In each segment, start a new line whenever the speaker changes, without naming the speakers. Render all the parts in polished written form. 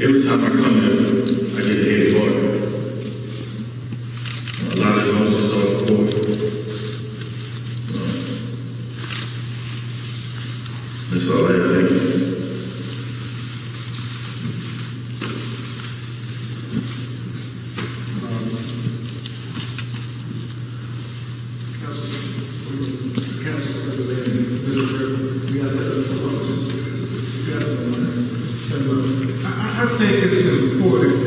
Every time I come here, I get a head water. A lot of emotions start to pour. That's all I have. Thank you.
I think it's important,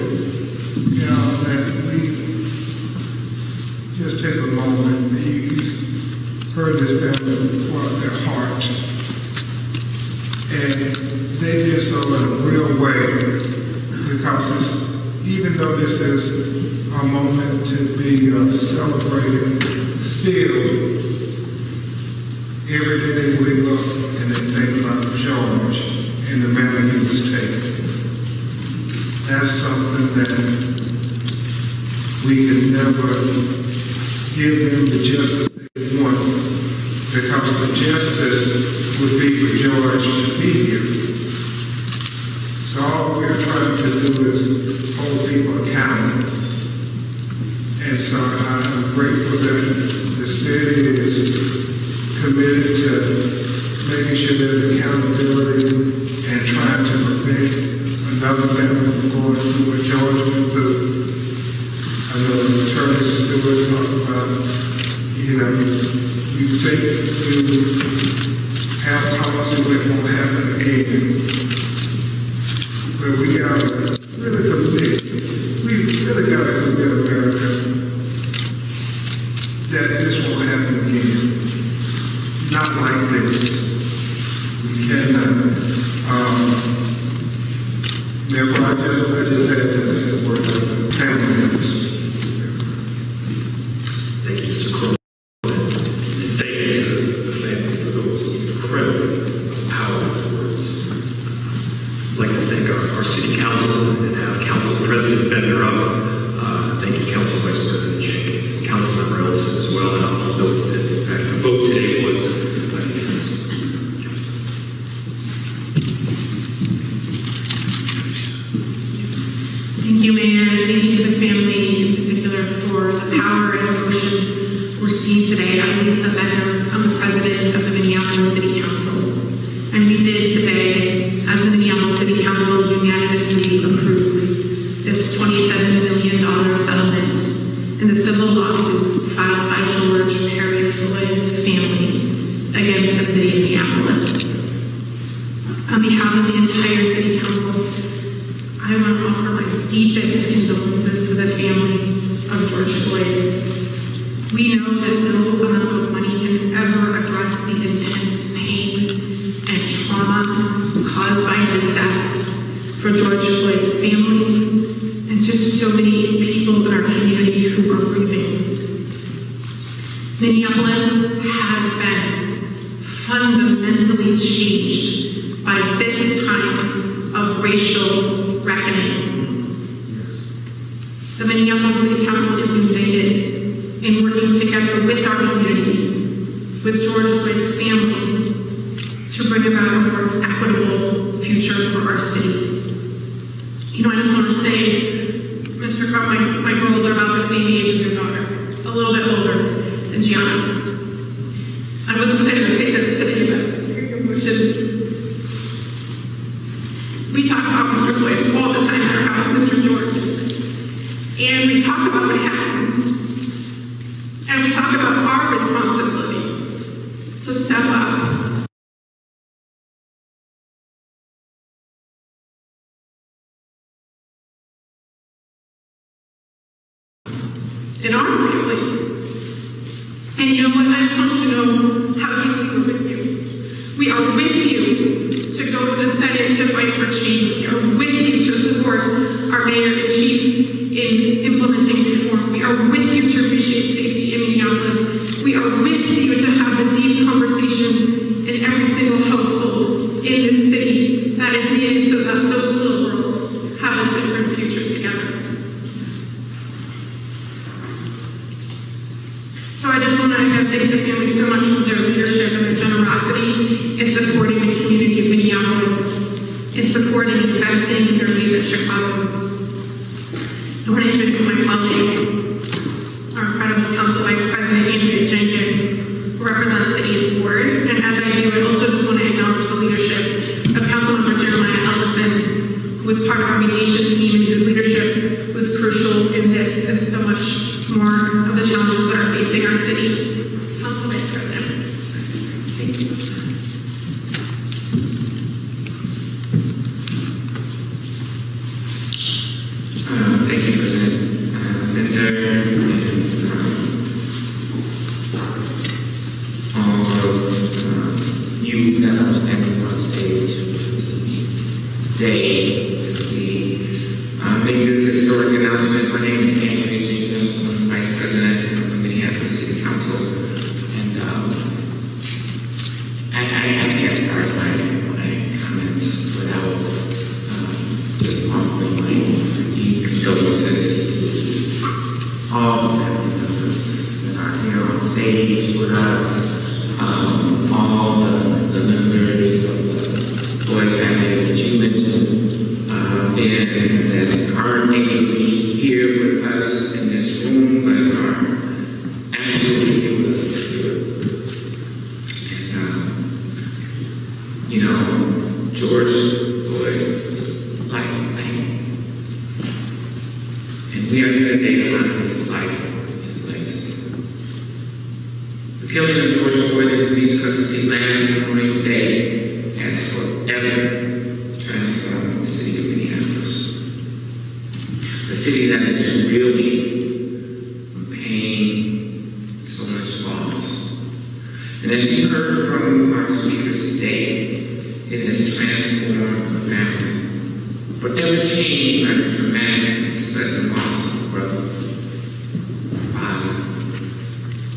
that we just take a moment. You've heard this family pour out their heart, and they did so in a real way, because even though this is a moment to be celebrated, still, every day they wake up and they think about George and the manner he was taken. That's something that we can never give them the justice they want, because the justice would be for George to be here. So all we're trying to do is hold people accountable. And so I'm grateful that the city is committed to making sure there's accountability and trying to prevent another family from going through what George went through. I know Attorney Stewart talked about, you think you have policy that won't happen again. But we got to really commit. We really got to commit America that this won't happen again. Not like this. We cannot. Therefore, I just had to work with family members.
Thank you, Mr. Crowley. And thank you to the family for those incredibly powerful words. I'd like to thank our city council and have council president Bender up. Thank you, council vice president Jenkins, and council member else as well. And I'll note that in fact the vote today was
Thank you, Mayor, and thank you to the family in particular for the power and emotion we're seeing today. I'm Lisa Benner. I'm the president of the Minneapolis City Council. And we did today, as the Minneapolis City Council, unanimously approve this $27 million settlement in the civil lawsuit filed by George Perry Floyd's family against the city of Minneapolis. On behalf of the entire City Council, I want to offer my deepest condolences to the family of George Floyd. We know that no amount of money can ever address the intense pain and trauma caused by his death for George Floyd's family and just so many people in our community who are grieving. Minneapolis has been fundamentally changed by this time of racial reckoning. The Minneapolis City Council is united in working together with our community, with George Floyd's family, to bring about a more equitable future for our city. I just want to say, Mr. Crump, my girls are about the same age as your daughter, a little bit older than Gianna. I wasn't going to say this today, but emotion. We talk about Mr. Floyd all the time at our house, Mr. George. And we talk about what happened. And we talk about our responsibility to step up. In our family. And you know what? I just want you to know how deeply we're with you. We are with you to go to the Senate to fight for change. We are with you to support our mayor and chief in implementing reform. We are with you to appreciate safety in Minneapolis. We are with you to have the deep conversations in every single household in this city that is needed so that those little girls have a different future together. So I just want to thank the family so much for their leadership and their generosity in supporting the community of Minneapolis, in supporting and investing in their leadership I want to introduce my colleague, our incredible Council Vice President, MPD, who represents City and Floyd. And as I do, I also just want to acknowledge the leadership of Councilmember Jeremiah Ellison, who was part of our mediation team and whose leadership was crucial in this and so much more of the challenges that are facing our city. Council Vice President. Thank you.
Thank you, President Linder, and all of you that are standing on stage today as we make this historic announcement. My name is MPD. I'm Vice President of the Minneapolis City Council, and I can't start my comments without just offering my deep condolences to all of them that are here on stage with us, all the members of the Floyd family that you mentioned, and that aren't able to be here with us in this room, but are absolutely here with us for sure. And, you know, George Floyd was like a man. And we are here today to honor his life, his legacy. The killing of George Floyd in police custody last Memorial Day has forever transformed the city of Minneapolis. A city that is reeling from pain, so much loss. And as you heard from our speakers today, it has transformed the family. Forever changed by the dramatic and sudden loss of a brother, a father,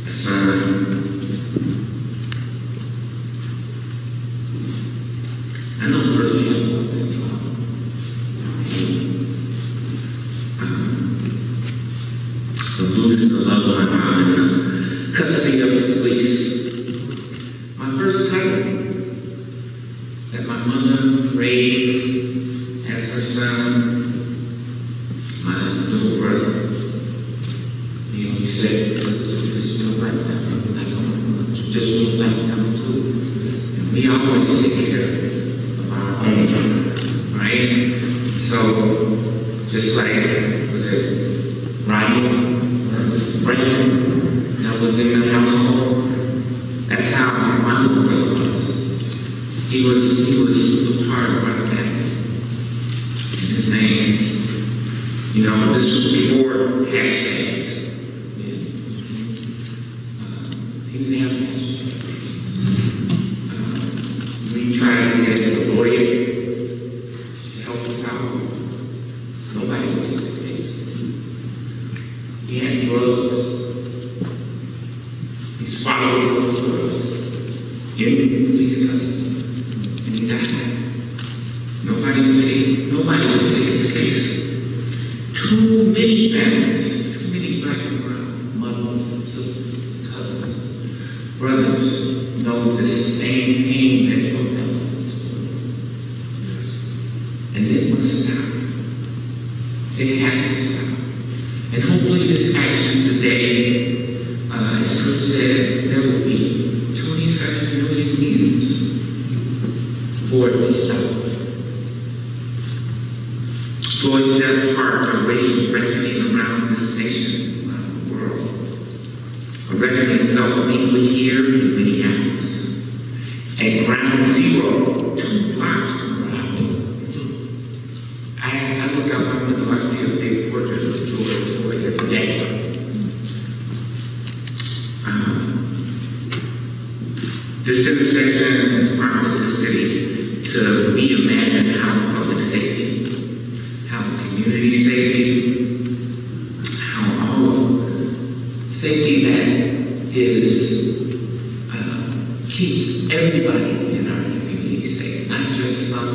a son. I know firsthand what that's like. The losing a loved one in the custody of the police. My first cousin that my mother raised as her son, my little brother. You know, you said this is a traditional black family. I don't know, a traditional black family too. And we always take care of our own, right? So, just like, was it Ryan or Brandon that was in the household? That's how my little brother was. He was a part of our family. His name, you know, this was before hashtags. He didn't have hashtags. We tried to get a lawyer to help us out. Nobody would take the case. He had drugs. He swallowed those drugs in police custody, and he died. Nobody would take his case. Too many families, too many black and brown mothers and sisters, cousins, brothers know the same pain that your family is. And it must stop. It has to stop. And hopefully this action today, as Chris said, there will be 27 million reasons for it to stop. Floyd's death sparked a racial reckoning around this nation, around the world. A reckoning felt deeply here in Minneapolis. At ground zero, 2 blocks from where I live. I look out my window, I see a big portrait of George Floyd every day. This intersection is part of the city to reimagine how public safety, how community safety, how all safety that is keeps everybody in our community safe, not just some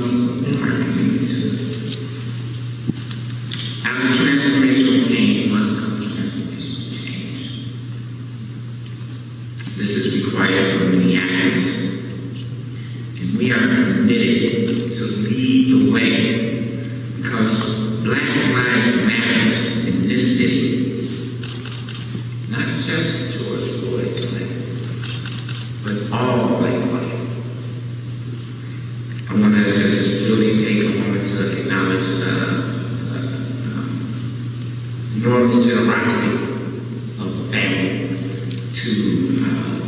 enormous generosity of the family to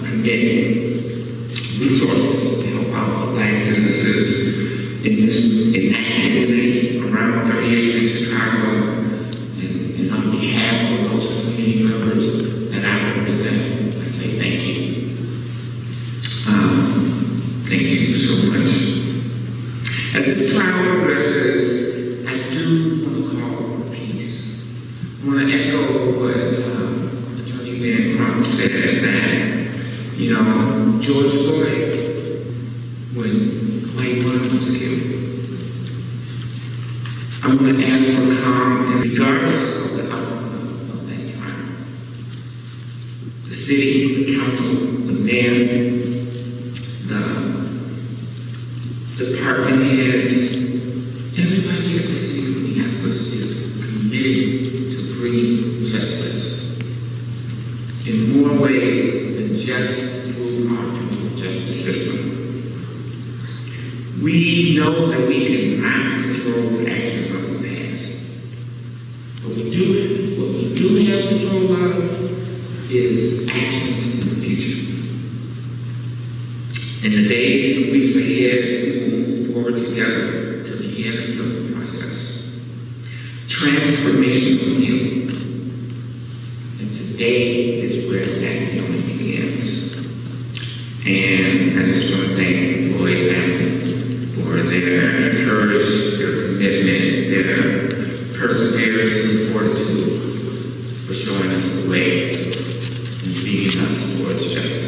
commit resources to help out Black businesses in that community around 38 in Chicago, and on behalf of those community members that I represent, I say thank you. Thank you so much. As this trial progresses, I do want to call for peace. I want to echo what Attorney Van Crump said, that, you know, George Floyd, when Floyd was killed, I want to ask for calm, and regardless of the outcome of that trial, the city, the council, the mayor, the department heads, everybody at the city of Minneapolis is committed to bringing justice in more ways than just through our criminal justice system. We know that we cannot control the actions of the past, but what we do have control of is actions in the future. In the days and weeks ahead, we will move forward together to the end of the process. Transformational healing. And today is where that healing begins. And I just want to thank the Floyd family for their courage, their commitment, their perseverance and fortitude, for showing us the way and leading us towards justice.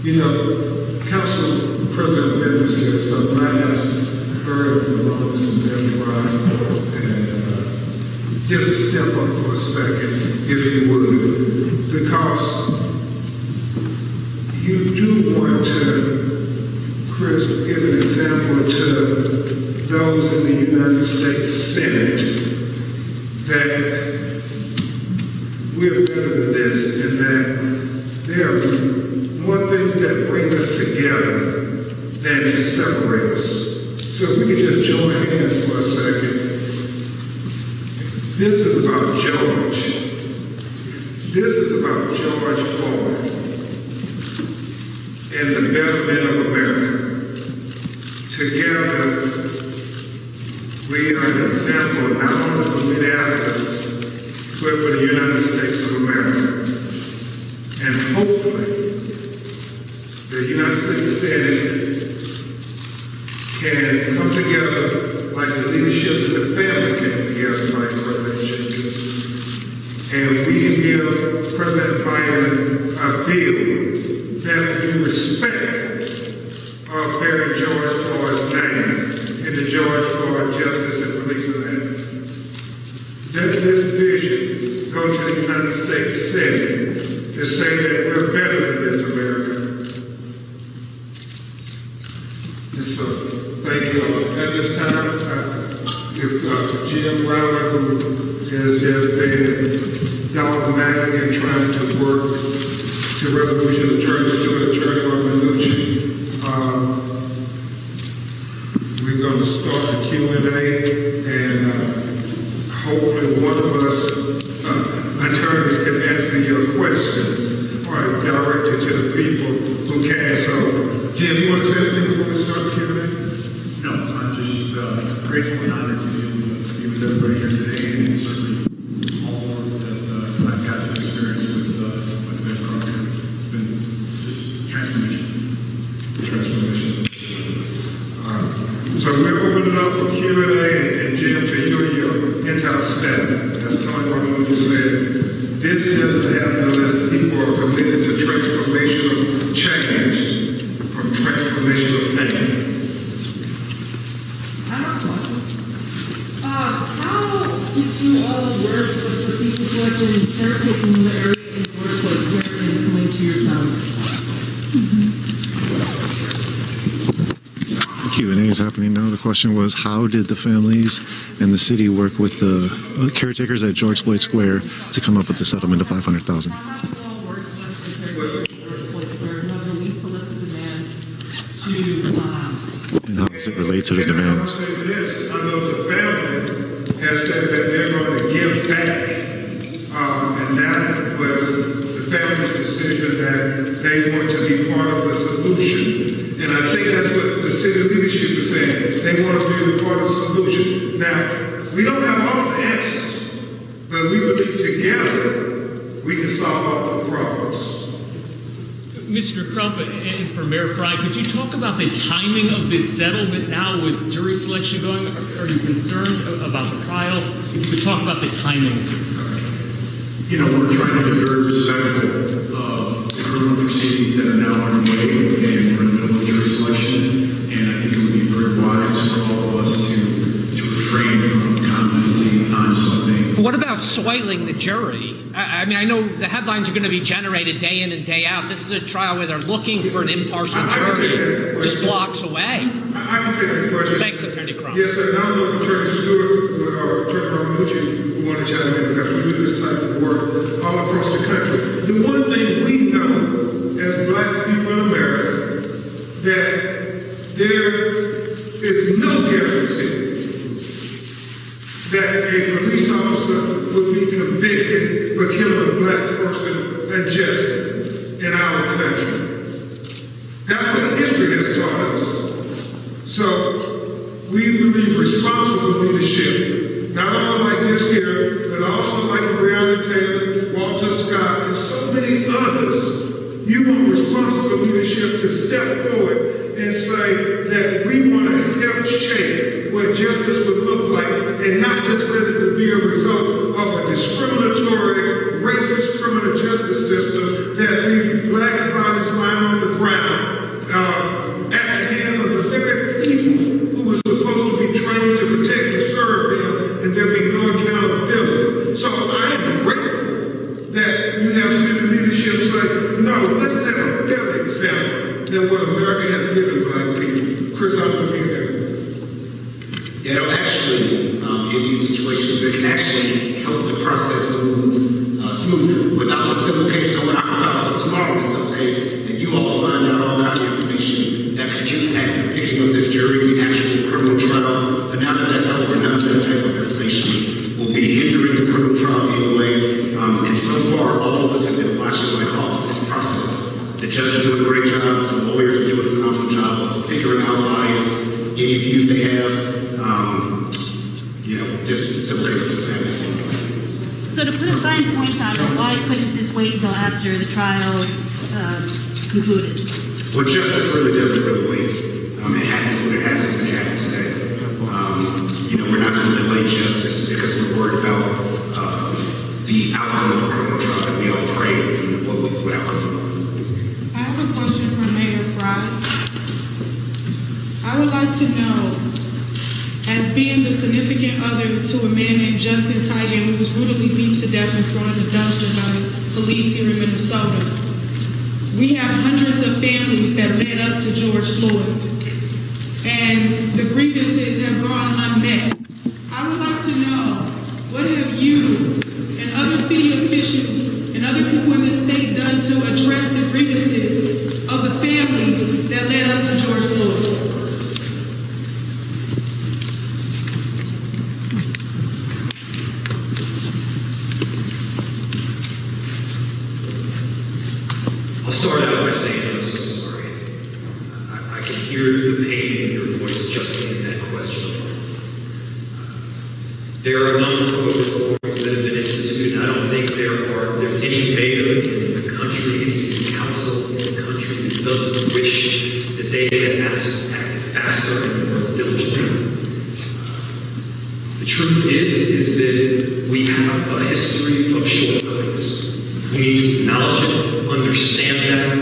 You know, Council President Bennett said something I have heard from Lois and Democrat, and just step up for a second, if you would, because you do want to, Chris, give an example to those in the United States Senate that we're better than this, and that there are more things that bring us together than to separate us. So if we could just join hands for a second. This is about George. This is about George Floyd and the betterment of America. Together, we are an example not only for Minneapolis, but for the United States of America. And hopefully, the United States Senate can come together like the leadership and the family came together, Vice President Jenkins, and we can give President Biden a bill that will be respectful of bearing George Floyd's name in the George Floyd Justice and Policing Act. Let this vision go to the United States Senate to say that we're better than this, America. So, thank you. At this time, if Jim Brown, who has been dogmatic in trying to work to resolution Attorney Martin, we're going to start the Q&A, and hopefully one of us attorneys can answer your questions or direct it to the people who can. So, Jim, you want to say anything before we start the Q&A?
No, I'm just grateful and honored to be with everybody here today, and certainly all the work that I've got to experience with Ben Crocker. It's been just transformation. So we're opening up for Q&A, and Jim, to you and your entire staff, as Tony Martin just said, this doesn't happen unless people are committed to transformational change from transformational pain.
How did you all work with the people who have been caretaking in the area and work like where and coming to your town?
Q&A is happening now. The question was, how did the families and the city work with the caretakers at George Floyd Square to come up with the settlement of $500,000? does it relate to the
And
demands?
I'll say this, I know the family has said that they're going to give back, and that was the family's decision that they want to be part of the solution. And I think that's what the city leadership is saying. They want to be part of the solution. Now, we don't have all the answers, but we believe together we can solve all the problems.
Mr. Crump and for Mayor Fry, could you talk about the timing of this settlement now with jury selection going? Are you concerned about the trial? If you could talk about the timing.
You know, we're trying to be very respectful of the criminal proceedings that are now underway, and we're in the middle of jury selection, and I think it would be very wise for all of us to refrain from commenting on something.
What about soiling the jury? I mean, I know the headlines are going to be generated day in and day out. This is a trial where they're looking for an impartial jury just blocks away.
I can take that question.
Thanks, Attorney Crump.
Yes, sir. Now I know Attorney Stewart or Attorney Ramucci who want to chime in because we do this type of work all across the country. The one thing we know as black people in America that there is no guarantee that a police officer would be convicted for killing a black person unjustly in our country. That's what history has taught us. So we believe responsible leadership, not only like this here, but also like Breonna Taylor, Walter Scott, and so many others. You want responsible leadership to step forward and say that we want to help shape what justice would look like, and not just let it be a result of a discriminatory, racist criminal justice system that leaves black bodies lying on the ground at the hands of the very people who were supposed to be trained to protect and serve them, and there be no accountability. So I am grateful that you have city leadership say, no, let's have a better example than what America has given black people. Chris, I'm looking at you.
Yeah, it'll actually, in these situations, it can actually help the process move smoother. Without the civil case going out tomorrow, the civil case, and you all find out all kinds of information that can impact the picking of this jury, the actual criminal trial. But now that that's over, none of that type of information will be hindering the criminal trial anyway. And so far, all of us have been watching like hawks this process. The judges do a great job, the lawyers do a phenomenal job of figuring out lies, any views they have. This civil case doesn't have anything.
So to put a fine point on it, why couldn't this wait until after the trial concluded?
Well, justice really doesn't really wait. It happens when it happens, and it happens today. We're not going to delay justice because we're worried about the outcome of the criminal trial that we all pray what outcome.
I have a question for Mayor Fry. I would like to know, as being the significant other to a man named Justin Tigan, who was brutally beat to death in front of the dumpster by police here in Minnesota, we have hundreds of families that led up to George Floyd, and the grievances have gone unmet. I would like to know, what have you and other city officials and other people in this state done to address the grievances of the families that led up to George Floyd?
I'll start out by saying I'm so sorry. I can hear the pain in your voice just in that question. There are a number of reforms that have been instituted, and I don't think there's any mayor in the country, any city council in the country that doesn't wish that they had acted faster and more diligently. The truth is that we have a history of shortcomings. We need to acknowledge it, understand that,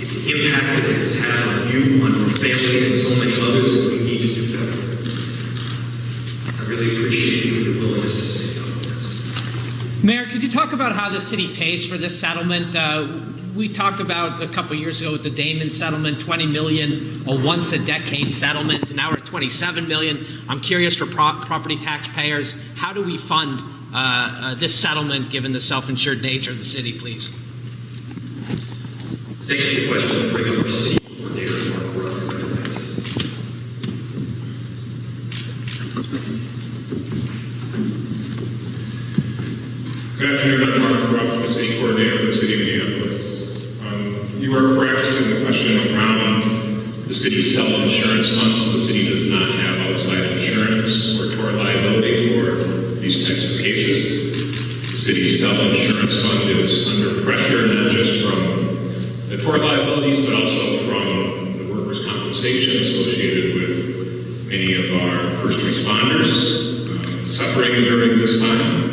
the impact that it has had on you, on your family, and so many others. We need to do better. I really appreciate your willingness to say no on this.
Mayor, could you talk about how the city pays for this settlement? We talked about a couple years ago with the Damon settlement, $20 million, a once-a-decade settlement, and now we're at $27 million. I'm curious for property taxpayers, how do we fund this settlement given the self-insured nature of the city, please?
Thank you for the question. Bring up our city coordinator, Mark Ruff.
Mark Ruff, the city coordinator for the city of Minneapolis. You are correct in the question around the city's self-insurance fund, so the city does not have outside insurance or tort liability for these types of cases. The city's self-insurance fund is under pressure, not just from the tort liabilities, but also from the workers' compensation associated with many of our first responders suffering during this time.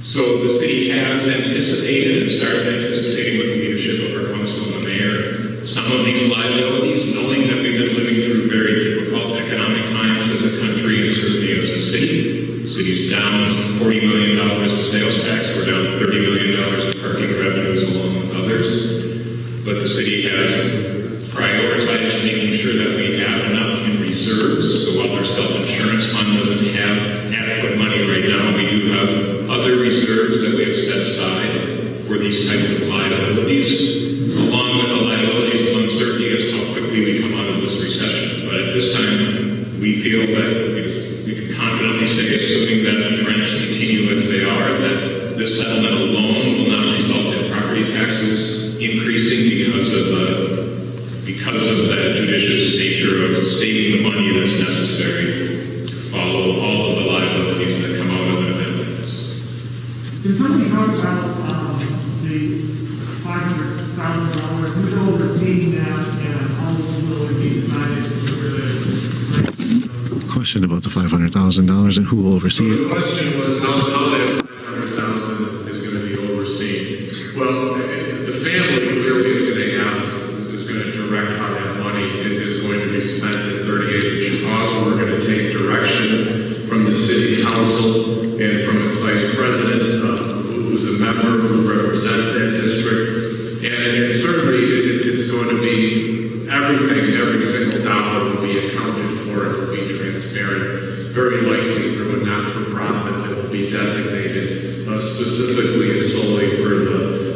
So the city has anticipated and started anticipating with the leadership of our council and the mayor some of these liabilities, knowing that we've been living through very difficult economic times as a country and certainly as a city. The city's down $40 million in sales tax. We're down $30 million in parking revenues along with others. But the city has prioritized making sure that we have enough in reserves. So while our self-insurance fund doesn't have adequate money right now, we do have other reserves that we have set aside for these types of liabilities, along with the liabilities of uncertainty as to how quickly we come out of this recession. But at this time, we feel that we can confidently say, assuming that the trends continue as they are, that this settlement alone will not result in property taxes increasing because of the judicious nature of saving the money that's necessary to follow all of the liabilities that come out of an event like this.
Can somebody talk about the $500,000? Who's overseeing that, and how will it be decided
Question about the $500,000 and who will oversee
The
it.
question was how that $500,000 is going to be overseen. Well, the family clearly is going to direct how that money is going to be spent at 38th in Chicago. We're going to take direction from the city council and from its vice president, who's a member who represents that district. And certainly it's going to be everything, every single dollar will be accounted for. It will be transparent, very likely through a not-for-profit that will be designated specifically and solely for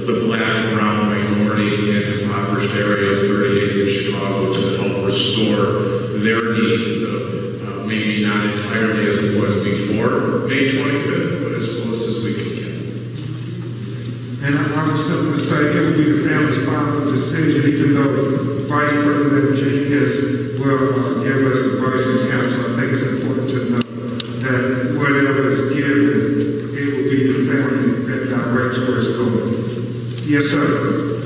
the black and brown minority and impoverished area of 38th in Chicago to help restore their needs, maybe not entirely as it was before May 25th, but as close as we can get.
And I was simply say it would be the family's final decision, even though Vice President Jenkins will give us advice and counsel. I think it's important to know that whatever is given, it will be the family that directs where it's going. Yes, sir.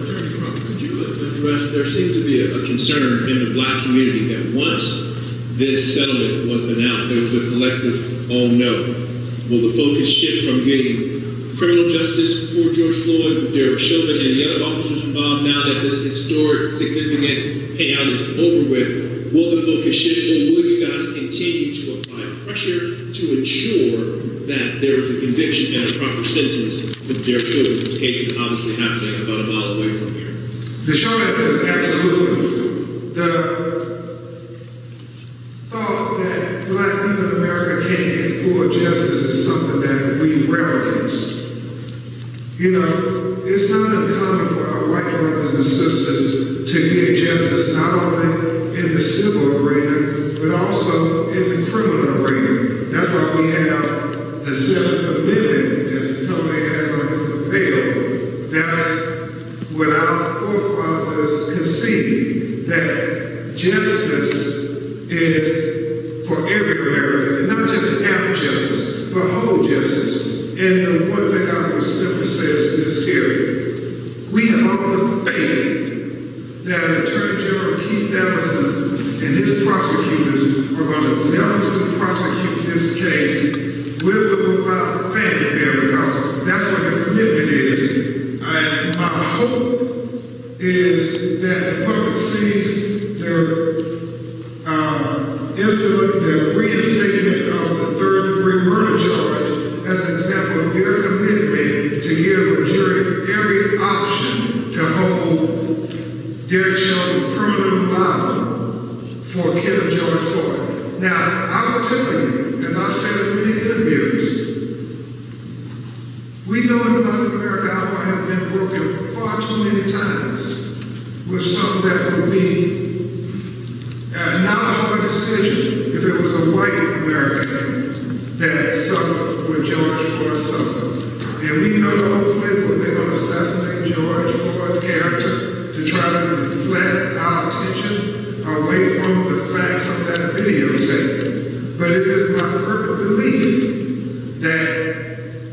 Attorney Crump, could you address, there seems to be a concern in the black community that once this settlement was announced, there was a collective, oh no. Will the focus shift from getting criminal justice for George Floyd, Derek Chauvin, and the other officers involved now that this historic, significant payout is over with? Will the focus shift, or will you guys continue to apply pressure to ensure that there is a conviction and a proper sentence with Derek Chauvin's case is obviously happening about a mile away from here?
The short answer is absolutely. The thought that black people in America can't get full justice is something that we rail against. You know, it's not uncommon for our white brothers and sisters to get justice not only in the civil arena, but also in the criminal arena. That's why we have the Seventh Amendment that Tony has on his appeal. That's what our forefathers conceived, that justice is for every American, and not just half justice, but whole justice. And the one thing I would simply say is this here. We have all the faith that Attorney General Keith Ellison and his prosecutors are going to zealously prosecute this case with or without fanfare, because that's what the commitment is. And my hope is that the public sees the reinstatement of the third-degree murder charge as an example of their commitment to give a jury every option to hold Derek Chauvin criminally liable for killing George Floyd. Now, I will tell you, as I've said in many interviews, we know in Black America our heart has been broken far too many times with something that would be not a hard decision if it was a white American that suffered what George Floyd suffered.
And we know the whole playbook. They're going to assassinate George Floyd's character to try to deflect our attention away from the facts of that videotape. But it is my fervent belief that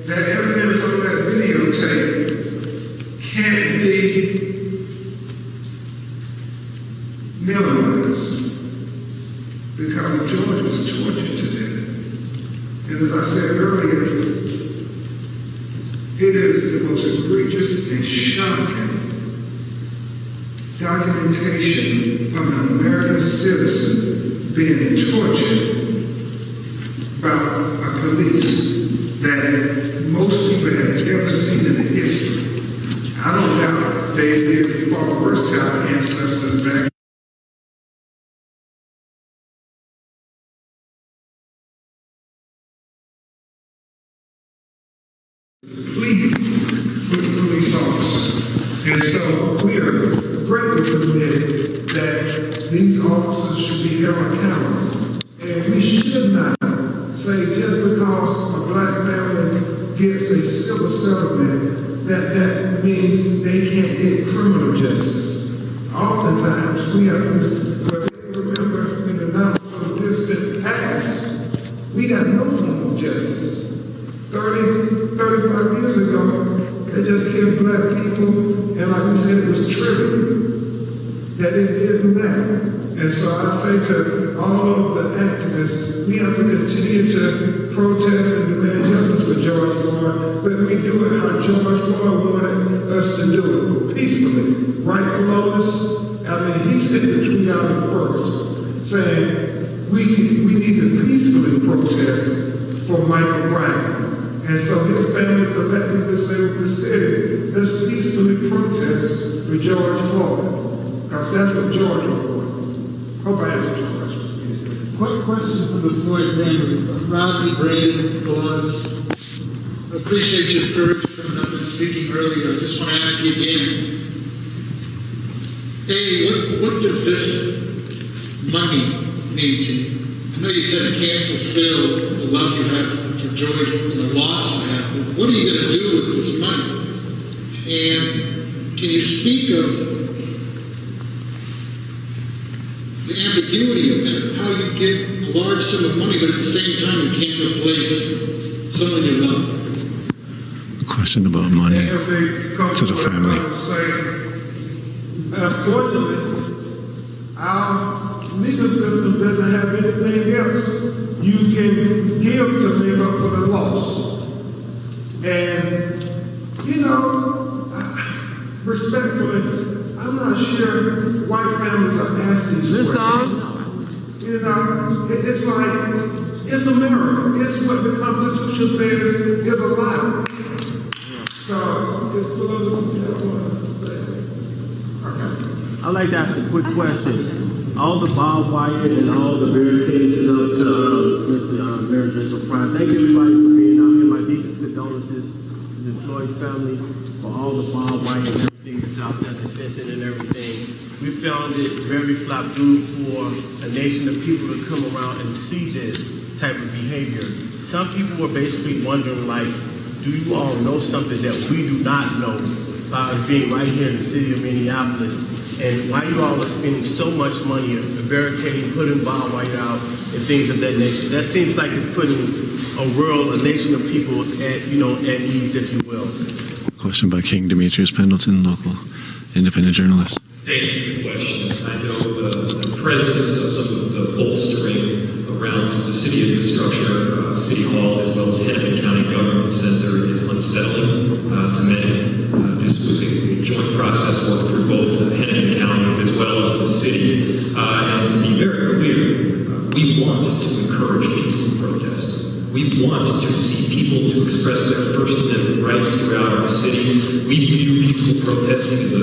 the evidence of that videotape can't be minimized because George was tortured to death. And as I said earlier, it is the most egregious and shocking documentation of an American citizen being tortured by a police that most people have ever seen in the history. I don't doubt they did far worse to our ancestors back. Please with the police officer. And so we are greatly committed that these officers should be held accountable. And we should not say just because a black family gets a civil settlement that means they can't get criminal justice. Oftentimes we have to remember in the not so distant past, we got no criminal justice. 35 years ago, they just killed black people, and like we said, it was trivial. That it didn't matter. And so I say to all of the activists, we have to continue to protest and demand justice for George Floyd, but we do it how George Floyd wanted us to do it, peacefully. Right below us, I mean, he sent the tweet out first, saying we need to peacefully protest for Michael Brown. And so his family collectively say with the city, let's peacefully protest for George Floyd, because that's what Georgia wanted. Hope I answered your question.
Quick question for the Floyd family. Rodney, Brandon, Florence, I appreciate your courage coming up and speaking earlier. I just want to ask you again. A, what does this money mean to you? I know you said it can't fulfill the love you have for George and the loss you have, but what are you going to do with this money? And can you speak of the ambiguity of that? How you get a large sum of money, but at the same time you can't replace someone you love?
Question about money to the family.
Unfortunately, our legal system doesn't have anything else. You can give to make up for the loss. And, you know, respectfully, I'm not sure white families are asking these questions. You know, it's like, it's America. It's what the Constitution says is allowed. So, it's
I'd like to ask a quick question. All the barbed wire and all the barricades is up to Mr. Mayor Driscoll Fry. Thank everybody for being out here. My deepest condolences to the Floyd family for all the barbed wire and everything that's out there, the fencing and everything. We found it very flabbergasted for a nation of people to come around and see this type of behavior. Some people were basically wondering, like, do you all know something that we do not know by us being right here in the city of Minneapolis? And why you all are spending so much money barricading, putting barbed wire out, and things of that nature? That seems like it's putting a nation of people at ease, if you will.
Question by King Demetrius Pendleton, local independent journalist.
Thank you for the question. I know the presence of some of the bolstering around the city infrastructure, City Hall, as well as Hennepin County Government Center is unsettling to many. This was a joint process work through both Hennepin County as well as the city. And to be very clear, we want to encourage peaceful protest. We want to see people to express their First Amendment rights throughout our city. We view peaceful protesting as a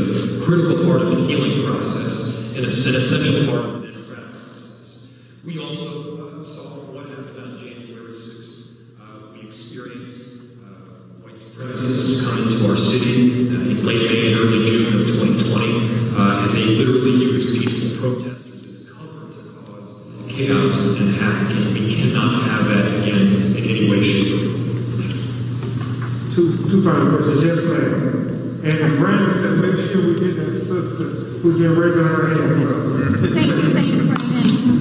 critical part of the healing process and it's an essential part of the democratic process. We also saw what happened on January 6th. We experienced white supremacists come into our city in late May and early June of 2020, and they literally used peaceful protesters as cover to cause chaos and havoc, and we cannot have that again in any way, shape, or form.
Two Yes, ma'am. And Brandon said, make sure we get that sister who's been raising her hands up.
Thank you, Brandon.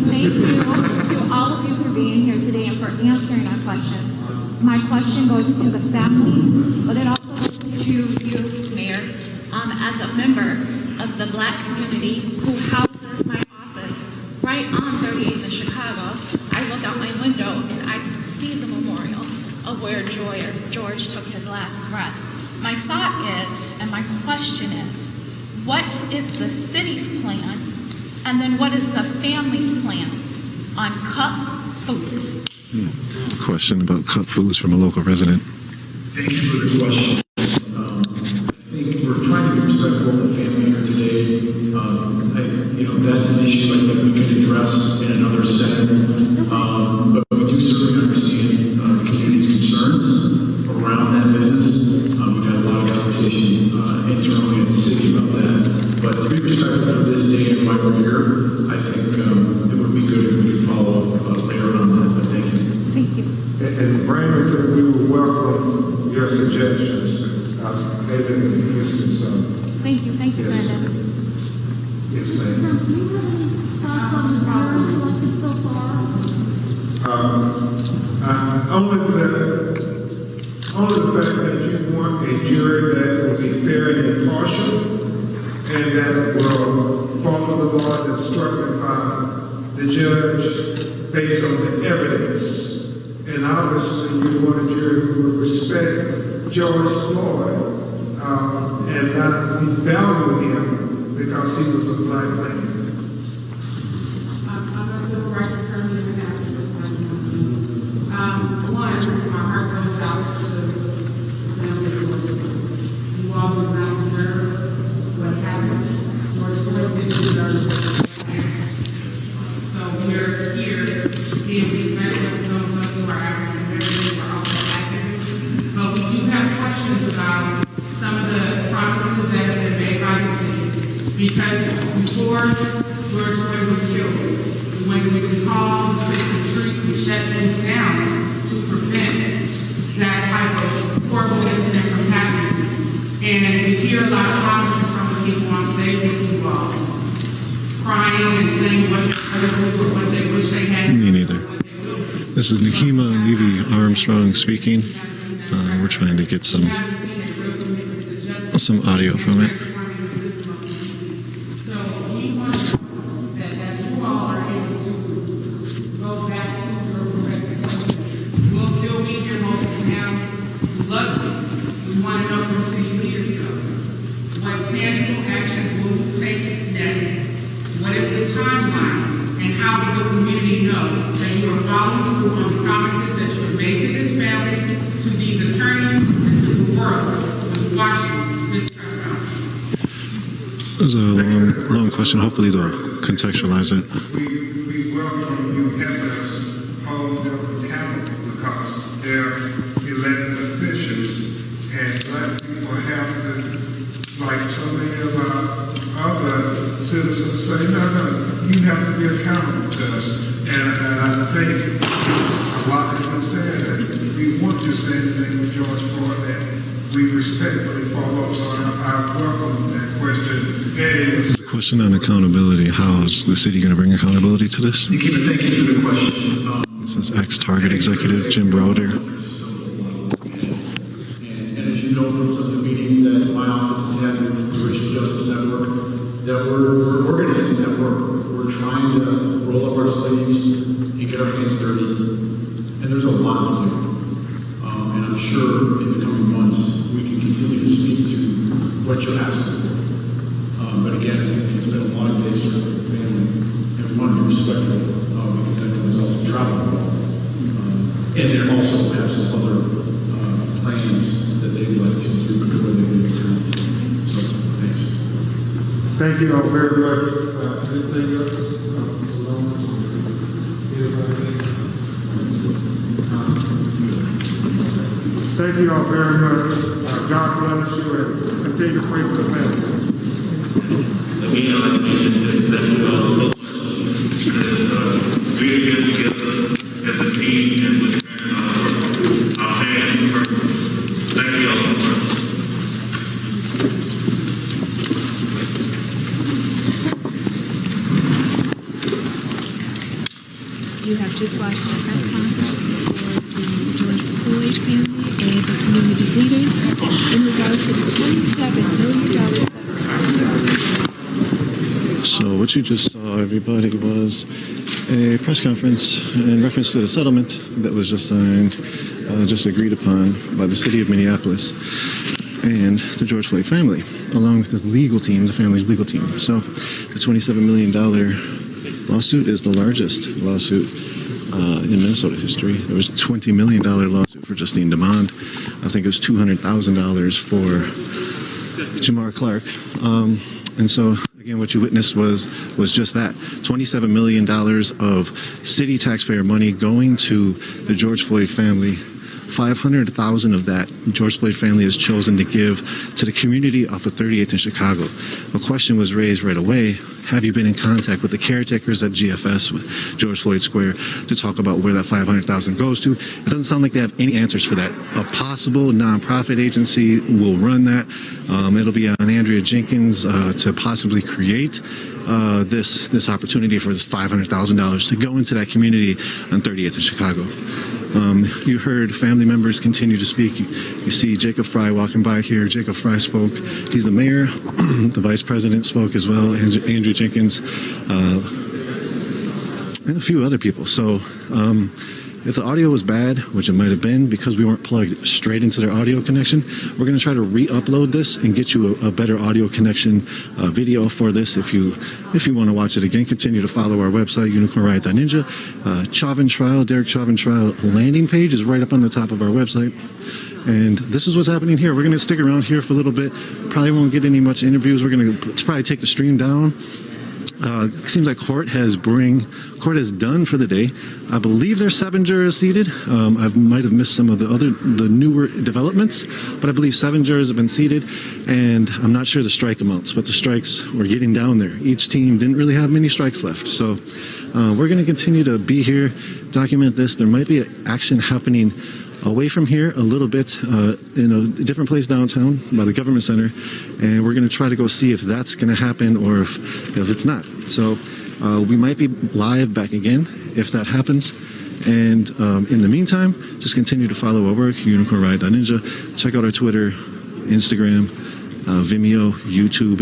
Thank you to all of you for being here today and for answering our questions. My question goes to the family, but it also goes to you, Mayor. As a member of the Black community who houses my office right on 38th in Chicago, I look out my window and I can see the memorial of where George took his last breath. My thought is, and my question is, what is the city's plan, and then what is the family's plan on cup foods?
Question about cup foods from a local resident.
Thank you for the question. I think we're trying to be respectful of the family here today. That's an issue I think we can address in another setting. But we do certainly understand the community's concerns around that business. We've had a lot of conversations internally at the city about that. But to be respectful for this day and why we're here, I think it would be good if we could follow up later on that. But thank you.
Thank you.
And Brandon said we will welcome your suggestions. Maybe his concern.
Thank you,
yes,
Brandon.
Yes, ma'am.
Do you have any thoughts on the jurors selected so far?
Only the fact that you want a jury that will be fair and impartial and that will follow the laws instructed by the judge based on the evidence. And obviously you want a jury who will respect George Floyd and not devalue him because he was a black man.
I'm a civil rights attorney and an activist. One, my heart goes out to the family of Floyd. You all do not deserve what happened. George Floyd didn't deserve it. So we're here being respectful of some of us who are African American, we're also activists. But we do have questions about some of the promises that have been made by the city. Because before George Floyd was killed, we went to City Hall, we took the streets, we shut things down to prevent that type of horrible incident from happening. And we hear a lot of comments from the people on stage with you all, crying and saying what they wish they had.
Me neither. This is Nikema Levy Armstrong speaking. We're trying to get some audio from it.
So we want to know that as you all are able to go back to your respective places, we'll still be here holding down. Luckily, we want to know from city leaders what tangible action will you take next? What is the timeline? And how will the community know that you are following through on the promises that you have made to this family, to these attorneys, and to the world who's watching this press conference?
It was a long question. Hopefully they'll contextualize it.
We welcome you having us hold them accountable because they're elected officials and black people have to, like so many of our other citizens say, no, you have to be accountable to us. And I think a lot has been said, and we want to say anything with George Floyd that we respectfully follow. So I welcome that question.
The question on accountability. How is the city going to bring accountability to this?
Nikema, thank you for the question.
This is ex-Target executive Jim Browder.
And as you know from some of the meetings that my office has had with the Racial Justice Network, that we're organizing that work. We're trying to roll up our sleeves and get our hands dirty. And there's a lot to do. And I'm sure in the coming months we can continue to speak to what you're asking for. But again, I think it's been a long day for the family. And we want to be respectful because I know there's also travel involved. And they also have some other plans that they'd like to do before they leave the town. So, thanks.
Thank you all very much. Anything else? Thank you all very much. God bless you and continue to pray for the family.
Again, I'd like to thank you all so much. We're here together as a team and with our families first. Thank you all so much.
just watched a press conference for the George Floyd family and the community leaders in regards to the $27 million.
So what you just saw, everybody, was a press conference in reference to the settlement that was just signed, just agreed upon by the city of Minneapolis and the George Floyd family, along with his legal team, the family's legal team. So the $27 million lawsuit is the largest lawsuit in Minnesota history. There was a $20 million lawsuit for Justine DeMond. I think it was $200,000 for Jamar Clark. And so, again, what you witnessed was just that. $27 million of city taxpayer money going to the George Floyd family. $500,000 of that George Floyd family has chosen to give to the community off of 38th in Chicago. A question was raised right away. Have you been in contact with the caretakers at GFS, with George Floyd Square, to talk about where that $500,000 goes to? It doesn't sound like they have any answers for that. A possible nonprofit agency will run that. It'll be on Andrea Jenkins to possibly create this opportunity for this $500,000 to go into that community on 38th in Chicago. You heard family members continue to speak. You see Jacob Fry walking by here. Jacob Fry spoke. He's the mayor. The vice president spoke as well. Andrew Jenkins, and a few other people. So if the audio was bad, which it might have been because we weren't plugged straight into their audio connection, we're going to try to re-upload this and get you a better audio connection video for this. If you want to watch it again, continue to follow our website, unicornriot.ninja. Chauvin Trial, Derek Chauvin Trial landing page is right up on the top of our website. And this is what's happening here. We're going to stick around here for a little bit. Probably won't get any much interviews. We're going to probably take the stream down. It seems like court has done for the day. I believe there's 7 jurors seated. I might have missed some of the newer developments, but I believe 7 jurors have been seated, and I'm not sure the strike amounts, but the strikes were getting down there. Each team didn't really have many strikes left, so we're going to continue to be here, document this. There might be action happening away from here a little bit in a different place downtown by the government center, and we're going to try to go see if that's going to happen or if it's not. So we might be live back again if that happens. And in the meantime, just continue to follow our work, unicornriot.ninja. Check out our Twitter, Instagram, Vimeo, YouTube,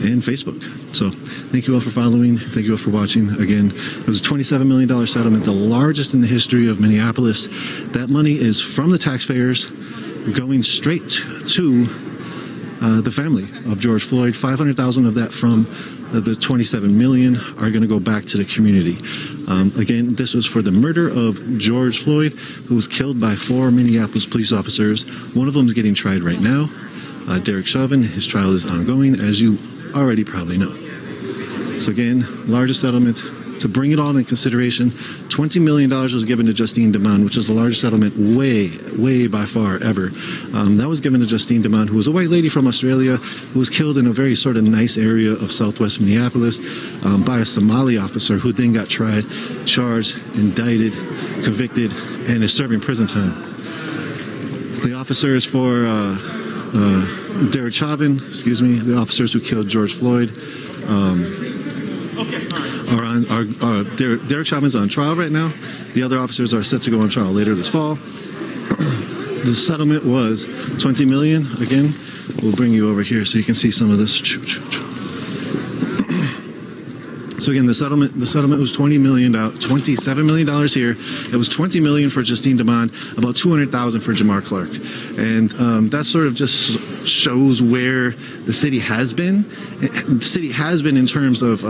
and Facebook. So thank you all for following. Thank you all for watching. Again, it was a $27 million settlement, the largest in the history of Minneapolis. That money is from the taxpayers going straight to the family of George Floyd. $500,000 of that from the $27 million are going to go back to the community. Again, this was for the murder of George Floyd, who was killed by 4 Minneapolis police officers. One of them is getting tried right now. Derek Chauvin, his trial is ongoing, as you already probably know. So again, largest settlement. To bring it all into consideration, $20 million was given to Justine DeMond, which is the largest settlement way by far ever. That was given to Justine DeMond, who was a white lady from Australia, who was killed in a very sort of nice area of southwest Minneapolis by a Somali officer who then got tried, charged, indicted, convicted, and is serving prison time. The officers for Derek Chauvin, the officers who killed George Floyd, Derek Chauvin's on trial right now. The other officers are set to go on trial later this fall. The settlement was $20 million. Again, we'll bring you over here so you can see some of this. So again, the settlement was $27 million here. It was $20 million for Justine DeMond, about $200,000 for Jamar Clark, and that sort of just shows where the city has been. The city has been in terms of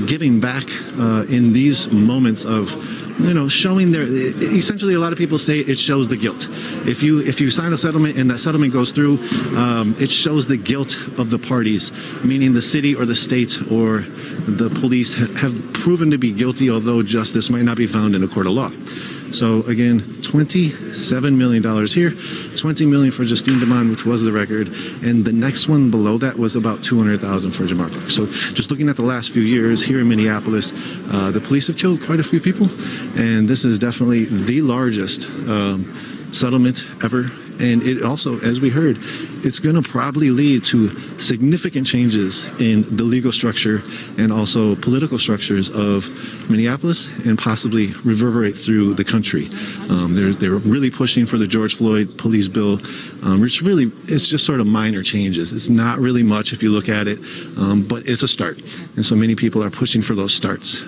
giving back in these moments of, showing their. Essentially, a lot of people say it shows the guilt. If you sign a settlement and that settlement goes through, it shows the guilt of the parties, meaning the city or the state or the police have proven to be guilty, although justice might not be found in a court of law. So again, $27 million here, $20 million for Justine DeMond, which was the record, and the next one below that was about $200,000 for Jamar Clark. So just looking at the last few years here in Minneapolis, the police have killed quite a few people, and this is definitely the largest settlement ever And it also, as we heard, it's going to probably lead to significant changes in the legal structure and also political structures of Minneapolis and possibly reverberate through the country. They're really pushing for the George Floyd police bill. It's just sort of minor changes. It's not really much if you look at it, but it's a start. And so many people are pushing for those starts.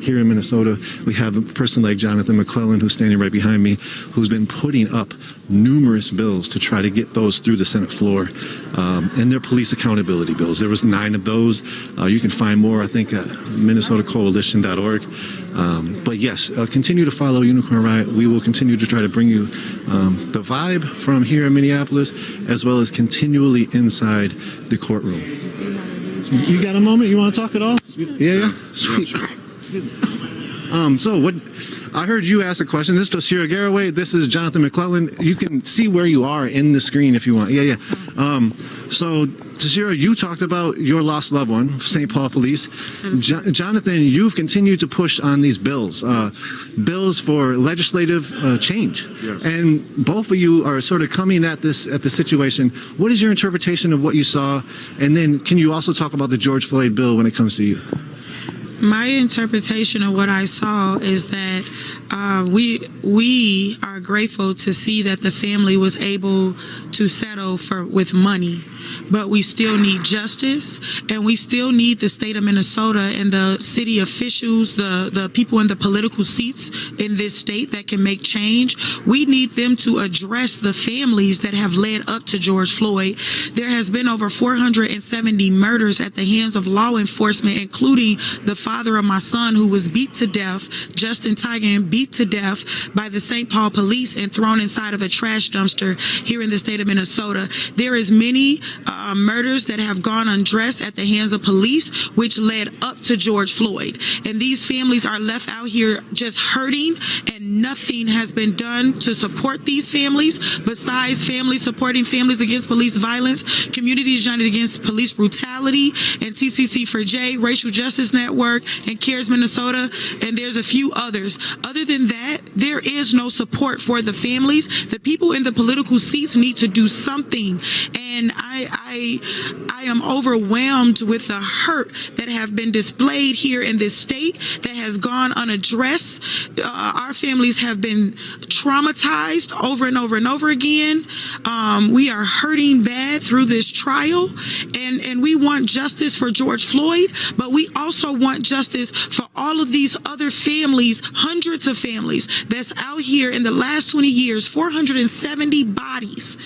Here in Minnesota, we have a person like Jonathan McClellan, who's standing right behind me, who's been putting up numerous bills to try to get those through the Senate floor. And they're police accountability bills. There was 9 of those. You can find more, I think, at minnesotacoalition.org. But yes, continue to follow Unicorn Riot. We will continue to try to bring you the vibe from here in Minneapolis, as well as continually inside the courtroom. You got a moment? You want to talk at all? Yeah? Sweet. So what I heard you ask a question. This is Tashira Garraway. This is Jonathan McClellan. You can see where you are in the screen if you want. Yeah. So Tashira, you talked about your lost loved one, St. Paul Police. Jonathan, you've continued to push on these bills, bills for legislative change.
Yes.
And both of you are sort of coming at the situation. What is your interpretation of what you saw? And then can you also talk about the George Floyd bill when it comes to you?
My interpretation of what I saw is that we are grateful to see that the family was able to settle with money, but we still need justice, and we still need the state of Minnesota and the city officials, the people in the political seats in this state that can make change. We need them to address the families that have led up to George Floyd. There has been over 470 murders at the hands of law enforcement, including the father of my son, who was beat to death, Justin Tigan, beat to death by the St. Paul Police and thrown inside of a trash dumpster here in the state of Minnesota. There is many murders that have gone undressed at the hands of police, which led up to George Floyd. And these families are left out here just hurting, and nothing has been done to support these families besides families supporting families against police violence, Communities United Against Police Brutality, and TCC4J, Racial Justice Network, and CARES Minnesota, and there's a few others. Other than that, there is no support for the families. The people in the political seats need to do something, and I am overwhelmed with the hurt that have been displayed here in this state that has gone unaddressed. Our families have been traumatized over and over and over again. We are hurting bad through this trial, and we want justice for George Floyd, but we also want justice for all of these other families, hundreds of families that's out here in the last 20 years, 470 bodies.